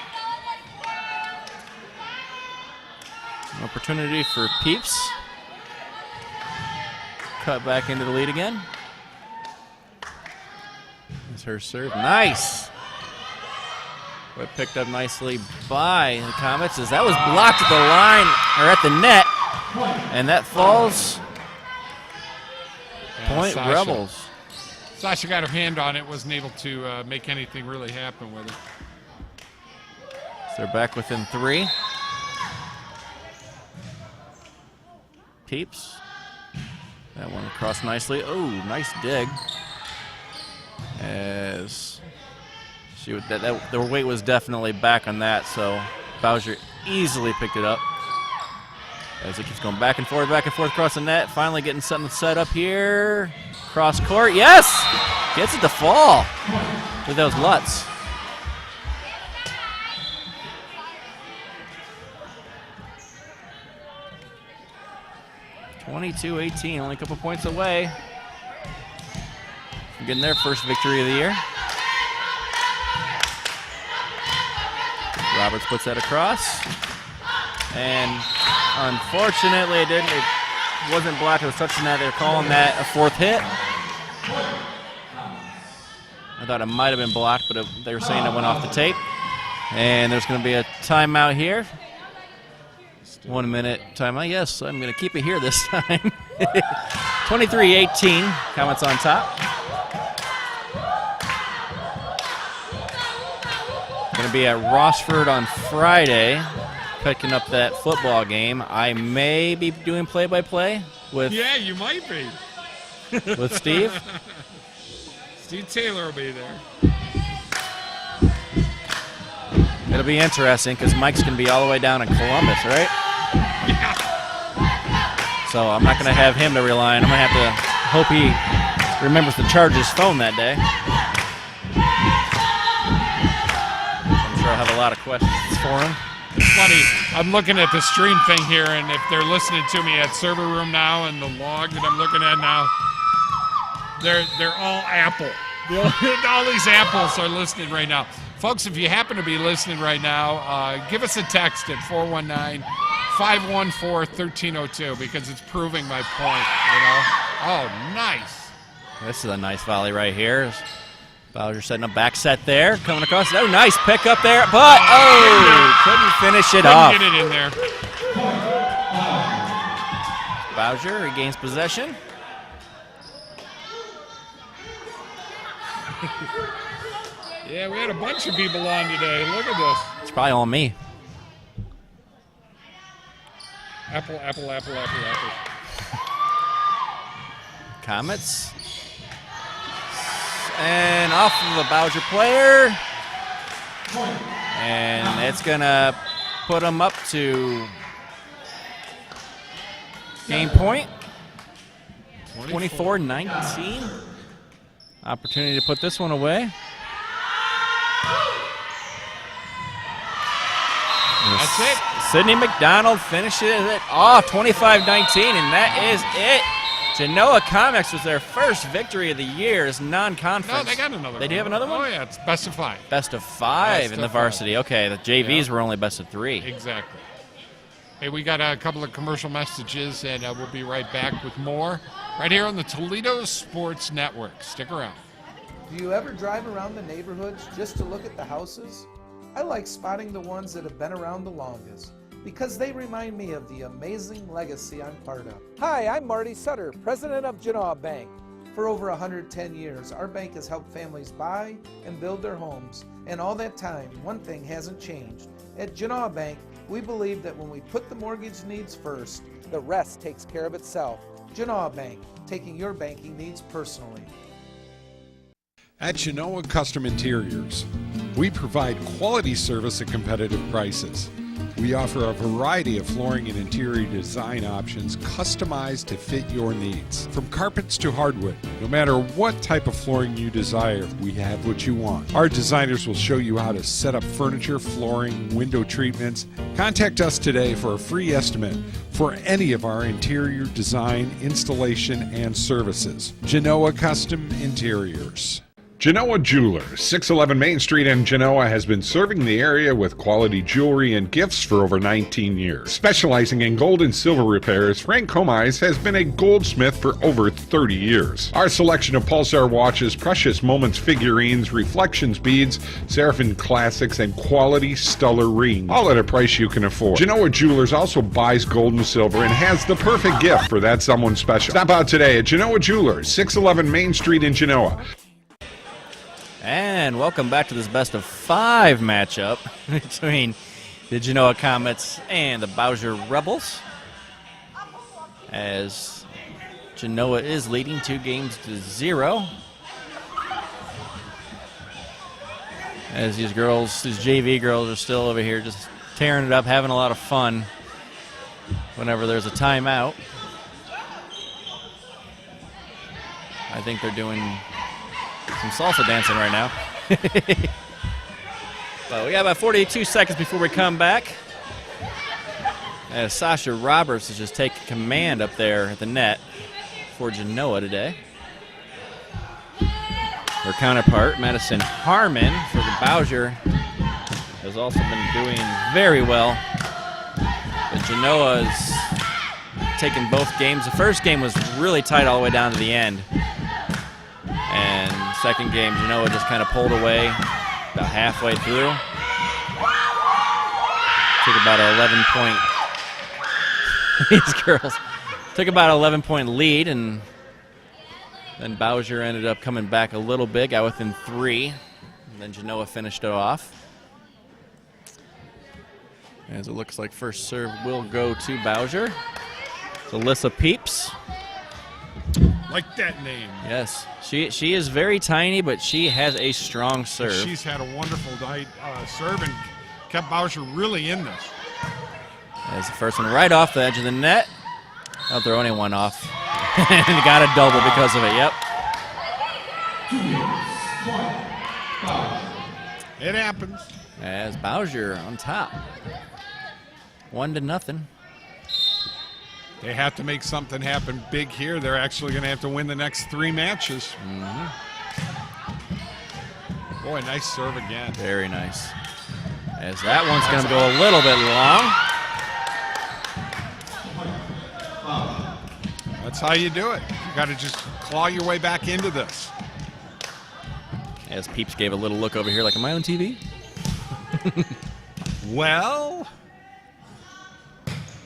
An opportunity for Peeps. Cut back into the lead again. That's her serve. Nice. But picked up nicely by the Comets as that was blocked at the line, or at the net, and that falls. Point Sasha. Rebels. Sasha got her hand on it, wasn't able to make anything really happen with it. So they're back within 3. Peeps. That one across nicely. Oh, nice dig. As their weight was definitely back on that, so Bowsher easily picked it up. As it keeps going back and forth across the net. Finally getting something set up here. Cross court, yes! Gets it to fall with those Lutz. (22-18), only a couple points away from getting their first victory of the year. Roberts puts that across. And unfortunately, it wasn't blocked. It was touching that. They're calling that a fourth hit. I thought it might have been blocked, but they were saying it went off the tape. And there's going to be a timeout here. 1 minute timeout. Yes, I'm going to keep it here this time. 23-18. Comets on top. Going to be at Rossford on Friday, picking up that football game. I may be doing play-by-play with. Yeah, you might be. With Steve. Steve Taylor will be there. It'll be interesting because Mike's going to be all the way down in Columbus, right? Yeah. So I'm not going to have him to rely on. I'm going to have to hope he remembers to charge his phone that day. I'm sure I'll have a lot of questions for him. It's funny, I'm looking at the stream thing here, and if they're listening to me at server room now and the log that I'm looking at now, they're all Apple. All these apples are listening right now. Folks, if you happen to be listening right now, give us a text at 419-514-1302 because it's proving my point, you know? Oh, nice. This is a nice volley right here. Bowsher setting a back set there, coming across. Oh, nice pick up there, but couldn't finish it off. Couldn't get it in there. Bowsher regains possession. Yeah, we had a bunch of people on today. Look at this. It's probably all me. Apple. Comets. And off of a Bowsher player. And it's going to put them up to game point. 24-19. Opportunity to put this one away. That's it. Sydney McDonald finishes it off 25-19, and that is it. Genoa Comics was their first victory of the year as non-conference. No, they got another one. They do have another one? Oh, yeah, it's best of 5. Best of 5 in the varsity. Okay, the JVs were only best of 3. Exactly. Hey, we got a couple of commercial messages, and we'll be right back with more right here on the Toledo Sports Network. Stick around. Do you ever drive around the neighborhoods just to look at the houses? I like spotting the ones that have been around the longest because they remind me of the amazing legacy I'm part of. Hi, I'm Marty Sutter, president of Genoa Bank. For over 110 years, our bank has helped families buy and build their homes, and all that time, one thing hasn't changed. At Genoa Bank, we believe that when we put the mortgage needs first, the rest takes care of itself. Genoa Bank, taking your banking needs personally. At Genoa Custom Interiors, we provide quality service at competitive prices. We offer a variety of flooring and interior design options customized to fit your needs. From carpets to hardwood, no matter what type of flooring you desire, we have what you want. Our designers will show you how to set up furniture, flooring, window treatments. Contact us today for a free estimate for any of our interior design, installation, and services. Genoa Custom Interiors. Genoa Jewelers, 611 Main Street in Genoa, has been serving the area with quality jewelry and gifts for over 19 years. Specializing in gold and silver repairs, Frank Comise has been a goldsmith for over 30 years. Our selection of Pulsar watches, Precious Moments figurines, Reflections beads, Seraphim classics, and quality stellar rings, all at a price you can afford. Genoa Jewelers also buys gold and silver and has the perfect gift for that someone special. Stop out today at Genoa Jewelers, 611 Main Street in Genoa. And welcome back to this best of 5 matchup between the Genoa Comets and the Bowsher Rebels, as Genoa is leading 2-0. As these girls, these JV girls are still over here just tearing it up, having a lot of fun whenever there's a timeout. I think they're doing some salsa dancing right now. But we got about 42 seconds before we come back. As Sasha Roberts is just taking command up there at the net for Genoa today. Her counterpart, Madison Harmon, for the Bowsher, has also been doing very well. But Genoa's taken both games. The first game was really tight all the way down to the end. And second game, Genoa just kind of pulled away about halfway through. Took about an 11-point. These girls took about an 11-point lead, and then Bowsher ended up coming back a little bit, got within 3. And then Genoa finished it off. As it looks like first serve will go to Bowsher. It's Alyssa Peeps. Like that name. Yes, she is very tiny, but she has a strong serve. She's had a wonderful night serve and kept Bowsher really in this. There's the first one right off the edge of the net. Don't throw anyone off. And he got a double because of it, yep. It happens. As Bowsher on top. 1-0. They have to make something happen big here. They're actually going to have to win the next 3 matches. Boy, nice serve again. Very nice. As that one's going to go a little bit long. That's how you do it. You got to just claw your way back into this. As Peeps gave a little look over here like, am I on TV? Well,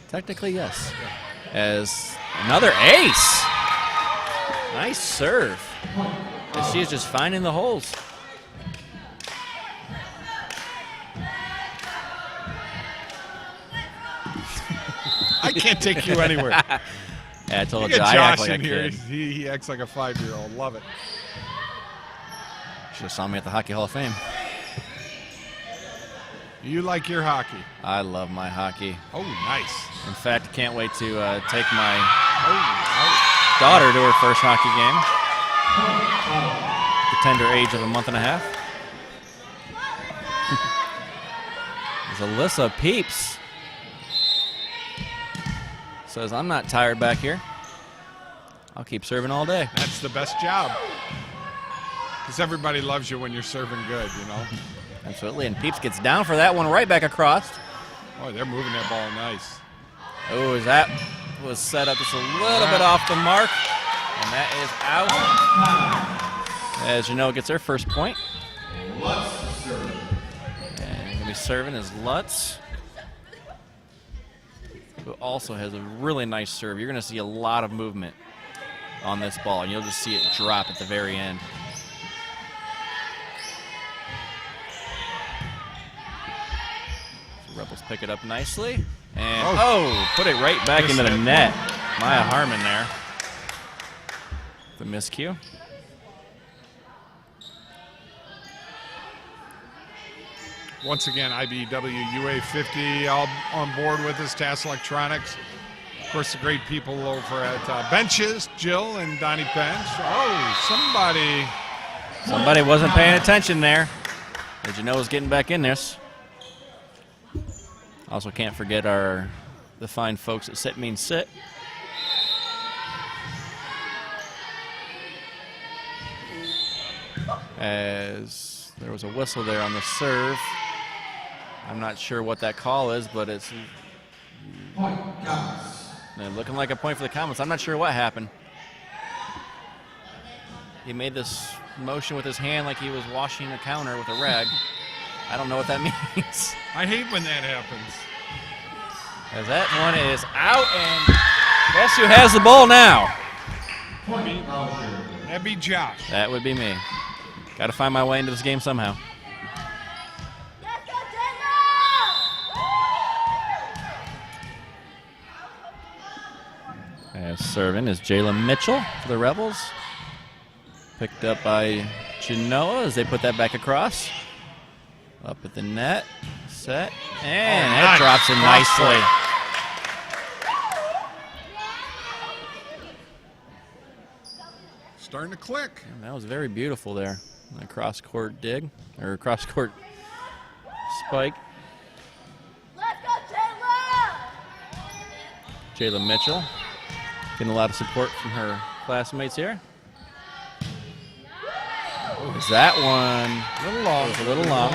technically, yes. As another ace. Nice serve. As she is just finding the holes. I can't take you anywhere. Yeah, I told You you, get I act Josh like in a here. kid. He acts like a 5-year-old. Love it. Should have saw me at the Hockey Hall of Fame. You like your hockey. I love my hockey. Oh, nice. In fact, can't wait to take my daughter to her first hockey game. The tender age of a month and a half. There's Alyssa Peeps. Says, I'm not tired back here. I'll keep serving all day. That's the best job. Because everybody loves you when you're serving good, you know. Absolutely, and Peeps gets down for that one right back across. Oh, they're moving that ball nice. Oh, that was set up just a little bit off the mark. And that is out. As Genoa gets their first point. And going to be serving is Lutz, who also has a really nice serve. You're going to see a lot of movement on this ball, and you'll just see it drop at the very end. So Rebels pick it up nicely. And, put it right back into the net. Maya Harmon there. The miscue. Once again, IBW UA50 all on board with us, TAS Electronics. Of course, the great people over at Benches, Jill and Donnie Bench. Oh, Somebody wasn't paying attention there. As Genoa's getting back in this. Also can't forget the fine folks at Sit Means Sit. As there was a whistle there on the serve. I'm not sure what that call is, but it's looking like a point for the Comets. I'm not sure what happened. He made this motion with his hand like he was washing a counter with a rag. I don't know what that means. I hate when that happens. As that one is out, and guess who has the ball now? That'd be Josh. That would be me. Got to find my way into this game somehow. As serving is Jayla Mitchell for the Rebels. Picked up by Genoa as they put that back across. Up at the net, set, and that drops it nicely. Starting to click. And that was very beautiful there. A cross-court dig, or cross-court spike. Let's go, Jayla! Jayla Mitchell getting a lot of support from her classmates here. Is that one a little long? A little long.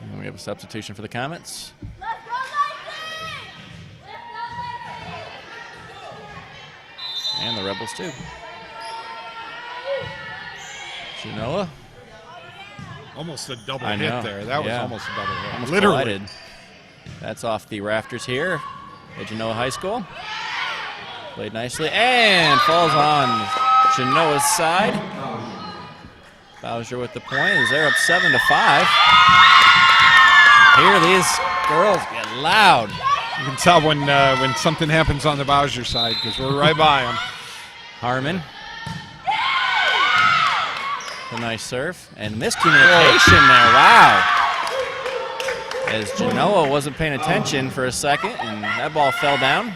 And we have a substitution for the Comets. Let's go, Lacey! And the Rebels too. Genoa. Almost a double I hit know. there. That was Yeah. almost a double hit. Almost Literally. collided. That's off the rafters here at Genoa High School. Played nicely and falls on Genoa's side. Bowsher with the point. They're up 7-5. Here these girls get loud. You can tell when something happens on the Bowsher side because we're right by them. Harmon. A nice serve and miscommunication there. Wow. As Genoa wasn't paying attention for a second and that ball fell down.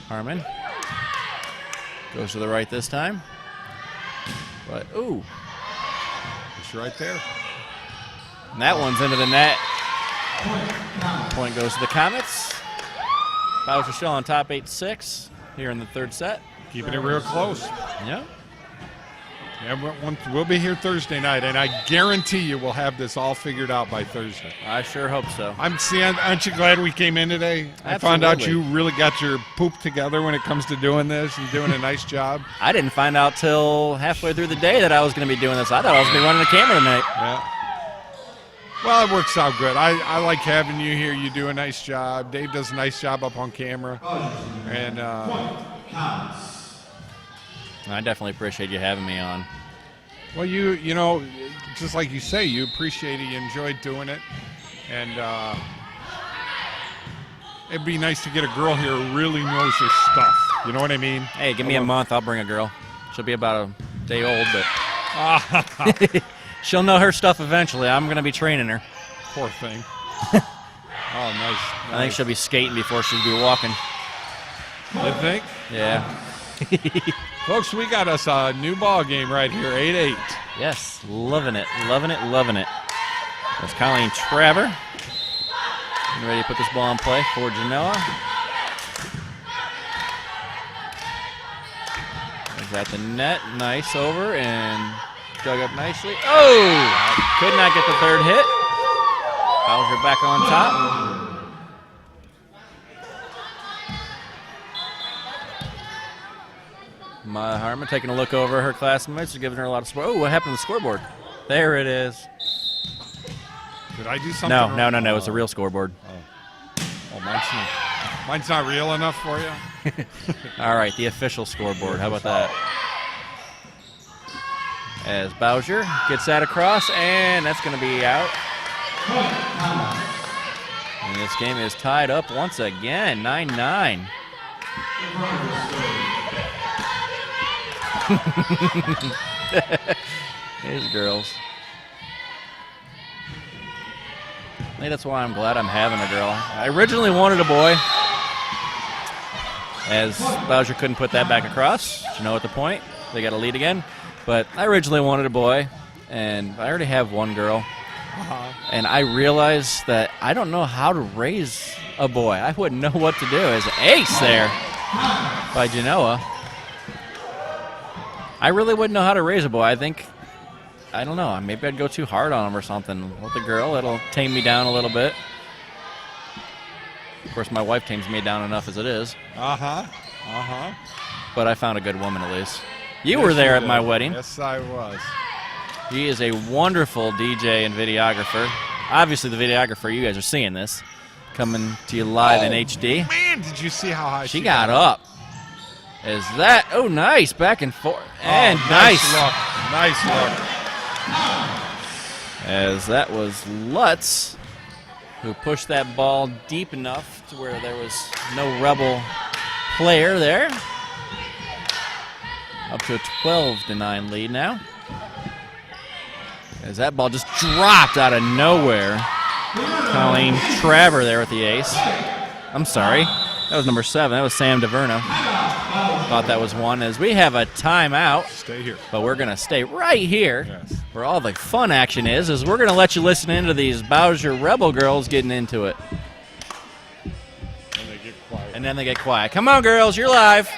Harmon goes to the right this time. But, ooh. It's right there. And that one's into the net. Point goes to the Comets. Bowsher still on top 8-6 here in the third set. Keeping it real close. Yeah. Yeah, we'll be here Thursday night, and I guarantee you we'll have this all figured out by Thursday. I sure hope so. Aren't you glad we came in today? I found out you really got your poop together when it comes to doing this and doing a nice job. I didn't find out till halfway through the day that I was going to be doing this. I thought I was going to be running the camera tonight. Yeah. Well, it works out good. I like having you here. You do a nice job. Dave does a nice job up on camera. And I definitely appreciate you having me on. well, you know, just like you say, you appreciate it. You enjoyed doing it. And it'd be nice to get a girl here who really knows her stuff. You know what I mean? Hey, give me a month. I'll bring a girl. She'll be about a day old, but she'll know her stuff eventually. I'm going to be training her. Poor thing. Oh, nice. I think she'll be skating before she'll be walking. You think? Yeah. Folks, we got us a new ball game right here, 8-8. Yes, loving it, loving it, loving it. That's Colleen Traver. Getting ready to put this ball in play for Genoa. Is at the net, nice over and dug up nicely. Oh! Could not get the third hit. Bowsher back on top. Maya Harmon taking a look over her classmates, giving her a lot of support. Oh, what happened to the scoreboard? There it is. Did I do something No, wrong? no, no, no. It's a real scoreboard. Oh, mine's not real enough for you? All right, the official scoreboard. How about that? As Bowsher gets that across, and that's going to be out. And this game is tied up once again, 9-9. These girls. I think that's why I'm glad I'm having a girl. I originally wanted a boy, as Bowsher couldn't put that back across. At the point, they got a lead again. But I originally wanted a boy, and I already have one girl. And I realized that I don't know how to raise a boy. I wouldn't know what to do. As an ace there by Genoa. I really wouldn't know how to raise a boy. I don't know, maybe I'd go too hard on him or something. With the girl, it'll tame me down a little bit. Of course, my wife tames me down enough as it is. But I found a good woman at least. You were there at my wedding. Yes, I was. She is a wonderful DJ and videographer. Obviously, the videographer, you guys are seeing this, coming to you live in HD. Man, did you see how high She got up. Is that, oh, nice, back and forth, and nice nice. look. Nice look. As that was Lutz who pushed that ball deep enough to where there was no Rebel player there. Up to a 12-9 lead now. As that ball just dropped out of nowhere. Colleen Traver there with the ace. I'm sorry. That was number 7. That was Sam DeVerno. Thought that was one. As we have a timeout. Stay here. But we're going to stay right here Yes. where all the fun action is, as we're going to let you listen into these Bowsher Rebel girls getting into it. And they get quiet. And then they get quiet. Come on, girls. You're live.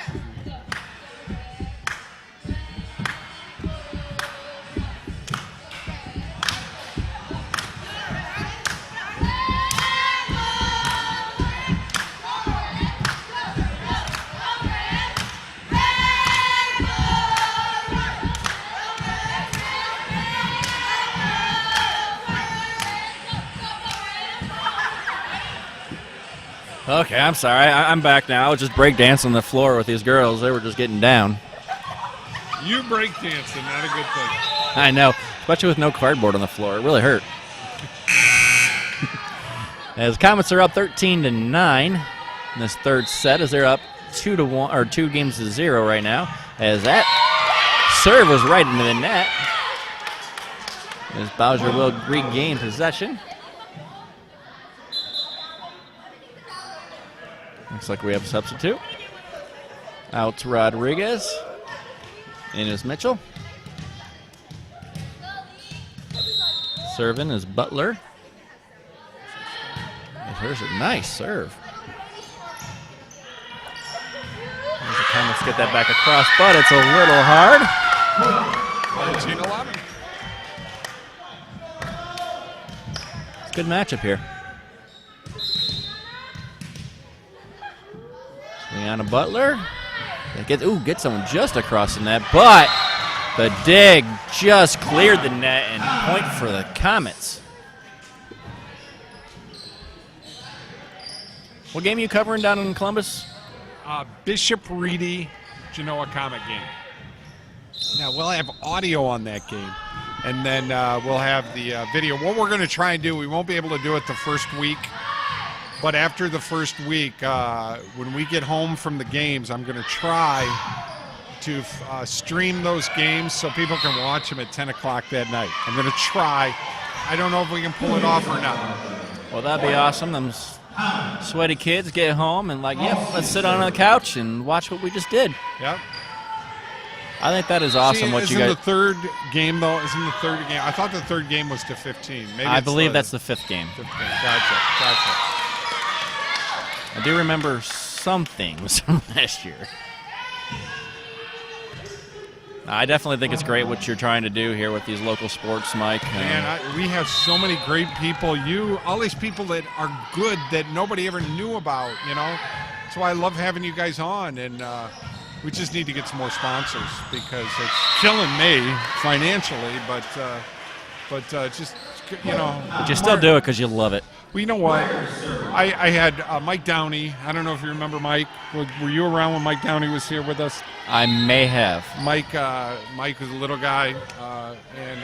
Okay, I'm sorry. I'm back now. I was just breakdancing on the floor with these girls. They were just getting down. You breakdancing, not a good thing. I know, especially with no cardboard on the floor. It really hurt. As Comets are up 13-9 in this third set, as they're up 2-1 or 2-0 right now. As that serve was right into the net. As Bowsher will regain possession. Looks like we have a substitute. Out to Rodriguez. In is Mitchell. Serving is Butler. There's a nice serve. There's a time, let's get that back across, but it's a little hard. 14-11. It's a good matchup here. Leanna Butler. Get someone just across the net, but the dig just cleared the net and point for the Comets. What game are you covering down in Columbus? Bishop Reedy, Genoa Comet game. Now, we'll have audio on that game, and then we'll have the video. What we're going to try and do, we won't be able to do it the first week, but after the first week, when we get home from the games, I'm going to try to stream those games so people can watch them at 10 o'clock that night. I'm going to try. I don't know if we can pull it off or not. Well, that'd be awesome. Them sweaty kids get home and like, yep, let's sit on the couch and watch what we just did. Yep. I think that is awesome. See, what you isn't guys. the third game though? Isn't the third game? I thought the third game was to 15. Maybe I it's believe that's the 5th game. 15. Gotcha. I do remember some things from last year. I definitely think it's great what you're trying to do here with these local sports, Mike. Man, we have so many great people. All these people that are good that nobody ever knew about, you know. That's why I love having you guys on, and we just need to get some more sponsors because it's killing me financially, but just, you know. But you still do it because you love it. Well, you know what? I had Mike Downey. I don't know if you remember Mike. Were you around when Mike Downey was here with us? I may have. Mike was a little guy, and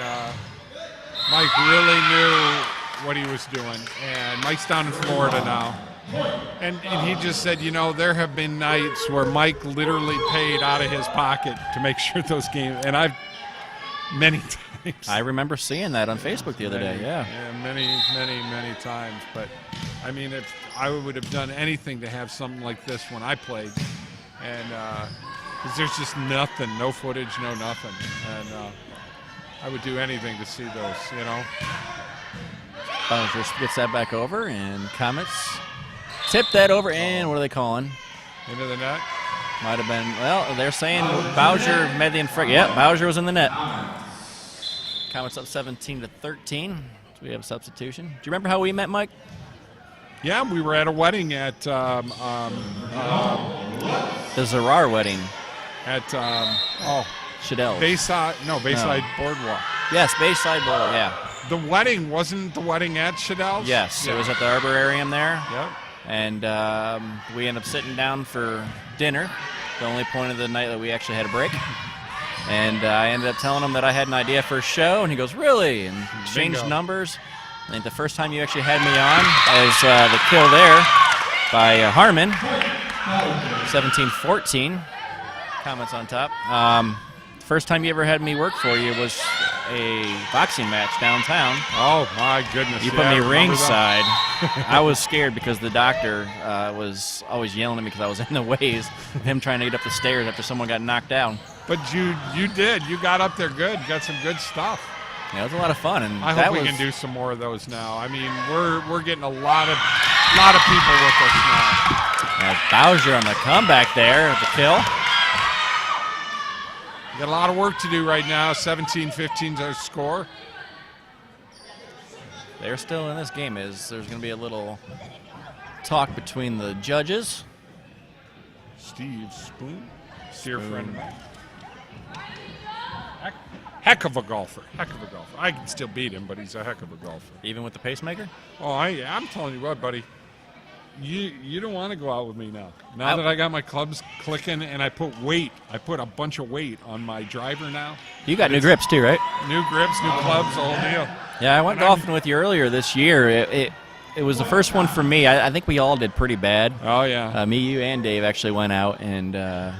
Mike really knew what he was doing. And Mike's down in Florida now. And he just said, you know, there have been nights where Mike literally paid out of his pocket to make sure those games, and I've many times. I remember seeing that on Facebook the other day, yeah. Many times. But, I mean, if I would have done anything to have something like this when I played, and because there's just nothing, no footage, no nothing. And I would do anything to see those, you know. Bowsher gets that back over, and Comets tip that over, and what are they calling? Into the net? Might have been, well, they're saying Bowsher made the infraction. Yeah, Bowsher was in the net. Comets up 17-13. So we have a substitution. Do you remember how we met, Mike? Yeah, we were at a wedding at The Zarar wedding. At Shadell's. Bayside Boardwalk. Yes, Bayside Bowl, yeah. The wedding wasn't the wedding at Shadell's? Yes, it was at the Arborarium there. Yep. And we ended up sitting down for dinner, the only point of the night that we actually had a break. And I ended up telling him that I had an idea for a show, and he goes, really? And exchanged numbers. I think the first time you actually had me on was the kill there by Harmon, 17-14. comments on top. First time you ever had me work for you was a boxing match downtown. Oh, my goodness. You put me ringside. I was scared because the doctor was always yelling at me because I was in the ways of him trying to get up the stairs after someone got knocked down. But you did. You got up there good. Got some good stuff. Yeah, it was a lot of fun. And I hope we can do some more of those now. I mean, we're getting a lot of people with us now. Bowsher on the comeback there at the kill. We got a lot of work to do right now. 17-15 is our score. They're still in this game. There's going to be a little talk between the judges. Steve Spoon, dear friend of mine. Heck of a golfer. I can still beat him, but he's a heck of a golfer. Even with the pacemaker? Oh, I'm telling you what, buddy. You don't want to go out with me now. Now that I got my clubs clicking and I put a bunch of weight on my driver now. You got new grips too, right? New grips, new clubs, the whole deal. Yeah, I went golfing with you earlier this year. It was the first one for me. I think we all did pretty bad. Oh, yeah. Me, you, and Dave actually went out, and it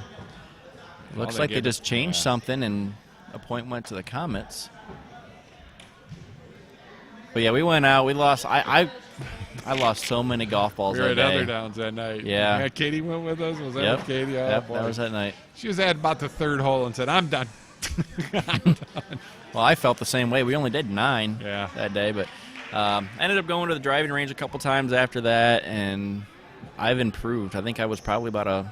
looks like they just changed something, and a point went to the Comets. But, yeah, we went out. We lost. I lost so many golf balls We were that at day. Other Downs that night. Yeah. Katie went with us. Was that Yep. with Katie? Oh, Yep, boy. that was that night. She was at about the third hole and said, I'm done. Well, I felt the same way. We only did 9 Yeah. that day, but ended up going to the driving range a couple times after that, and I've improved. I think I was probably about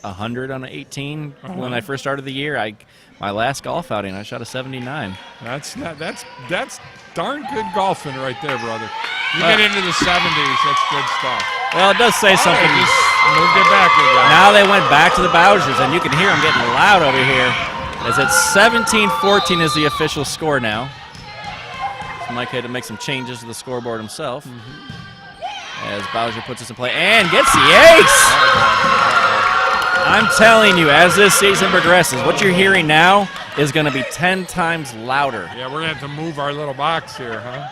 100 on an 18 when I first started the year. My last golf outing, I shot a 79. That's darn good golfing right there, brother. You get into the 70s, that's good stuff. Well, it does say something. Just moved it back a guy. Now they went back to the Bowshers, and you can hear them getting loud over here. As it's 17-14 is the official score now. So Mike had to make some changes to the scoreboard himself. As Bowsher puts this in play and gets the ace. I'm telling you, as this season progresses, what you're hearing now is going to be 10 times louder. Yeah, we're going to have to move our little box here, huh?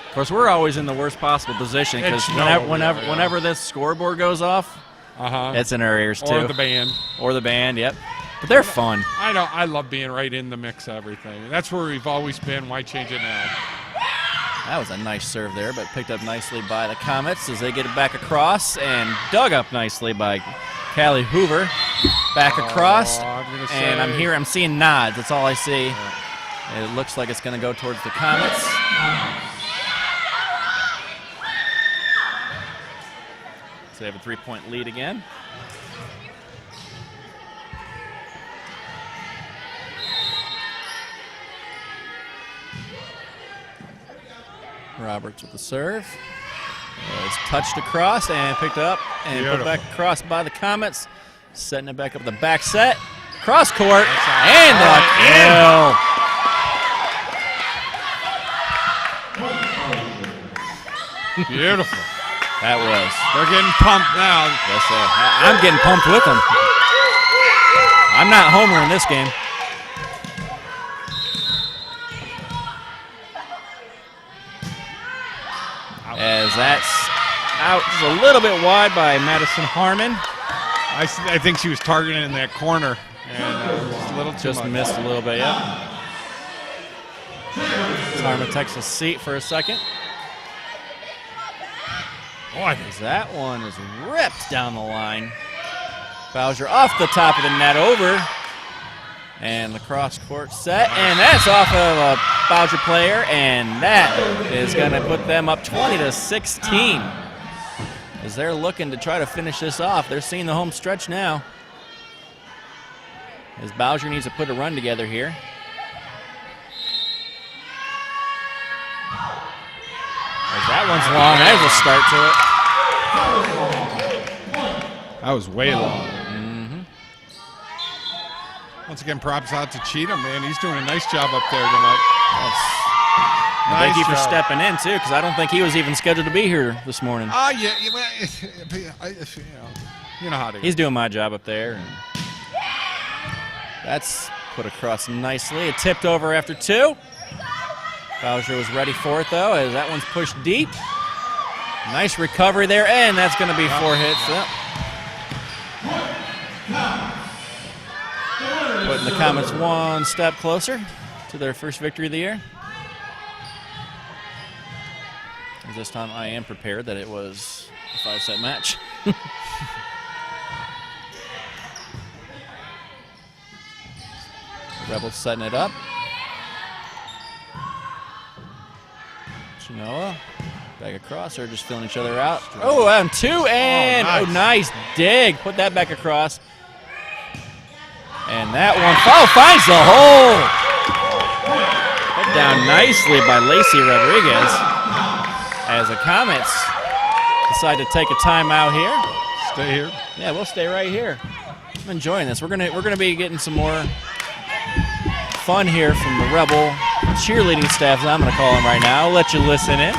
Of course, we're always in the worst possible position because whenever this scoreboard goes off, it's in our ears too. Or the band. Or the band, yep. But they're fun. I know. I love being right in the mix of everything. That's where we've always been. Why change it now? That was a nice serve there, but picked up nicely by the Comets as they get it back across and dug up nicely by Callie Hoover. Back across, and I'm seeing nods. That's all I see. It looks like it's going to go towards the Comets. So they have a 3-point lead again. Roberts with the serve. It's touched across and picked up and put back across by the Comets. Setting it back up the back set. Cross court. And the kill. Beautiful. That was. They're getting pumped now. Yes, sir. I'm getting pumped with them. I'm not Homer in this game. As that's out just a little bit wide by Madison Harmon. I think she was targeting in that corner, and just a little too Just much. missed a little bit, yeah. Harmon takes a seat for a second. Boy, As that one is ripped down the line. Bowsher off the top of the net over. And the cross court set, and that's off of a Bowsher player, and that is going to put them up 20-16. As they're looking to try to finish this off. They're seeing the home stretch now. As Bowsher needs to put a run together here. As that one's long, there's a start to it. that was way long. Once again, props out to Cheatham, man. He's doing a nice job up there tonight. Thank you for job. stepping in, too, because I don't think he was even scheduled to be here this morning. Oh, yeah. You know how to. He's doing my job up there. And that's put across nicely. It tipped over after 2. Bowsher was ready for it, though, as that one's pushed deep. Nice recovery there, and that's going to be 4 hits. Yep. getting the Comets one step closer to their first victory of the year. And this time I am prepared that it was a 5-set match. Rebels setting it up. Genoa back across. They're just filling each other out. Oh, and two, and oh, nice dig. Put that back across. And that one finds the hole. Put down nicely by Lacey Rodriguez as the Comets decide to take a timeout here. Stay here. Yeah, we'll stay right here. I'm enjoying this. We're gonna be getting some more fun here from the Rebel cheerleading staff, as I'm gonna call them right now. I'll let you listen in.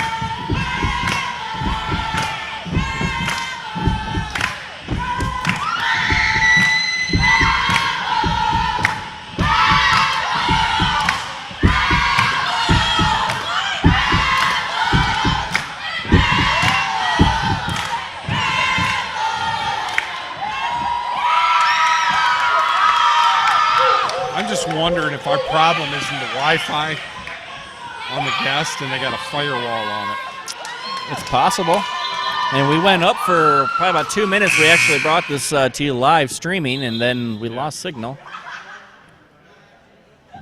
Wondering if our problem isn't the Wi-Fi on the guest and they got a firewall on it. It's possible. And we went up for probably about 2 minutes. We actually brought this to you live streaming, and then we lost signal.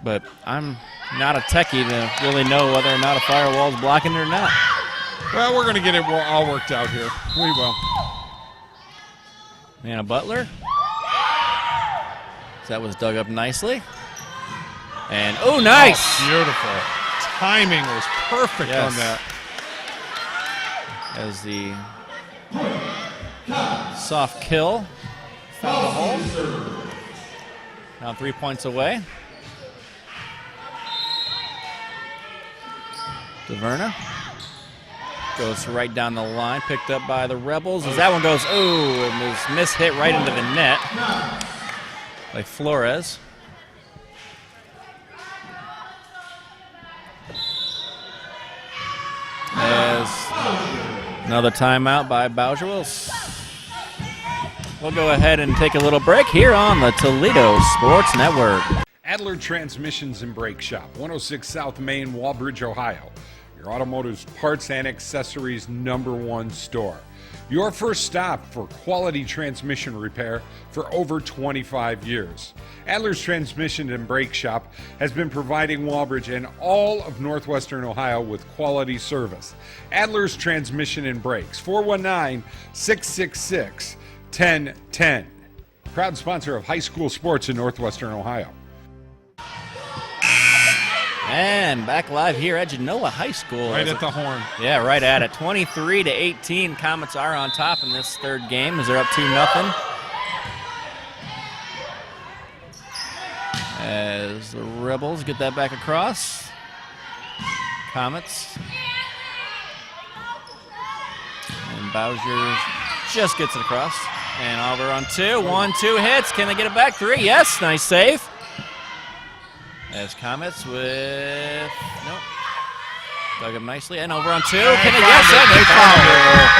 But I'm not a techie to really know whether or not a firewall is blocking it or not. Well, we're going to get it all worked out here. We will. Anna Butler. That was dug up nicely. And, oh, nice. Oh, beautiful. Timing was perfect on that. As the soft kill found the hole. Now 3 points away. DeVerna goes right down the line, picked up by the Rebels. As that one goes, oh, it was mishit right into the net by Flores. As another timeout by Bowsher. We'll go ahead and take a little break here on the Toledo Sports Network. Adler Transmissions and Brake Shop, 106 South Main, Walbridge, Ohio. Your automotive parts and accessories #1 store. Your first stop for quality transmission repair for over 25 years. Adler's Transmission and Brake Shop has been providing Walbridge and all of northwestern Ohio with quality service. Adler's Transmission and Brakes, 419-666-1010. Proud sponsor of high school sports in northwestern Ohio. And back live here at Genoa High School. Right at the horn. Yeah, right at it. 23-18. Comets are on top in this third game as they're up 2-0. As the Rebels get that back across. Comets. And Bowsher just gets it across. And over on 2. 1-2 hits. Can they get it back? 3. Yes, nice save. As Comets with, nope, dug him nicely, and over on 2. Can they get it? They found it.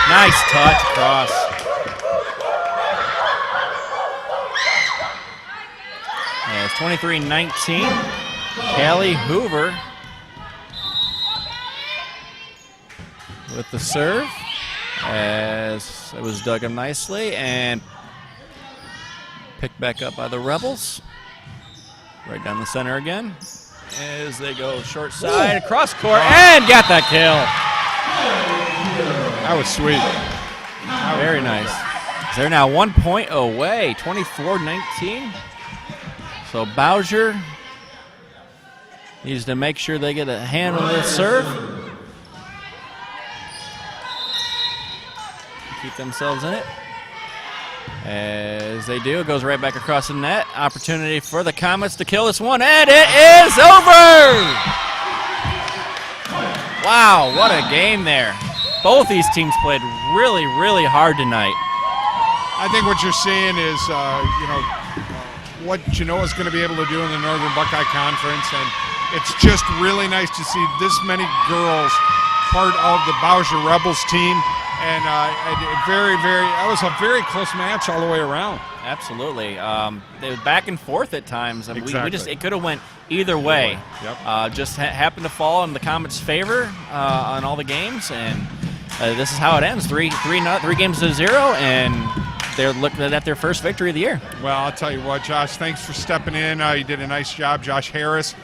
Nice touch across. Yeah, it's 23-19. Callie Hoover with the serve, as it was dug him nicely, and picked back up by the Rebels. Right down the center again as they go short side, across court, and got that kill. That was sweet. Very nice. They're now 1 point away, 24-19. So Bowsher needs to make sure they get a hand on this serve. Keep themselves in it. As they do, it goes right back across the net. Opportunity for the Comets to kill this one, and it is over! Wow, what a game there. Both these teams played really, really hard tonight. I think what you're seeing is, what Genoa's going to be able to do in the Northern Buckeye Conference, and it's just really nice to see this many girls part of the Bowsher Rebels team. And that was a very close match all the way around. Absolutely. They were back and forth at times. I mean, Exactly. it could have went either way. Yep. Just happened to fall in the Comets' favor on all the games, and this is how it ends: 3 games to 0, and they're looking at their first victory of the year. Well, I'll tell you what, Josh, thanks for stepping in. You did a nice job, Josh Harris.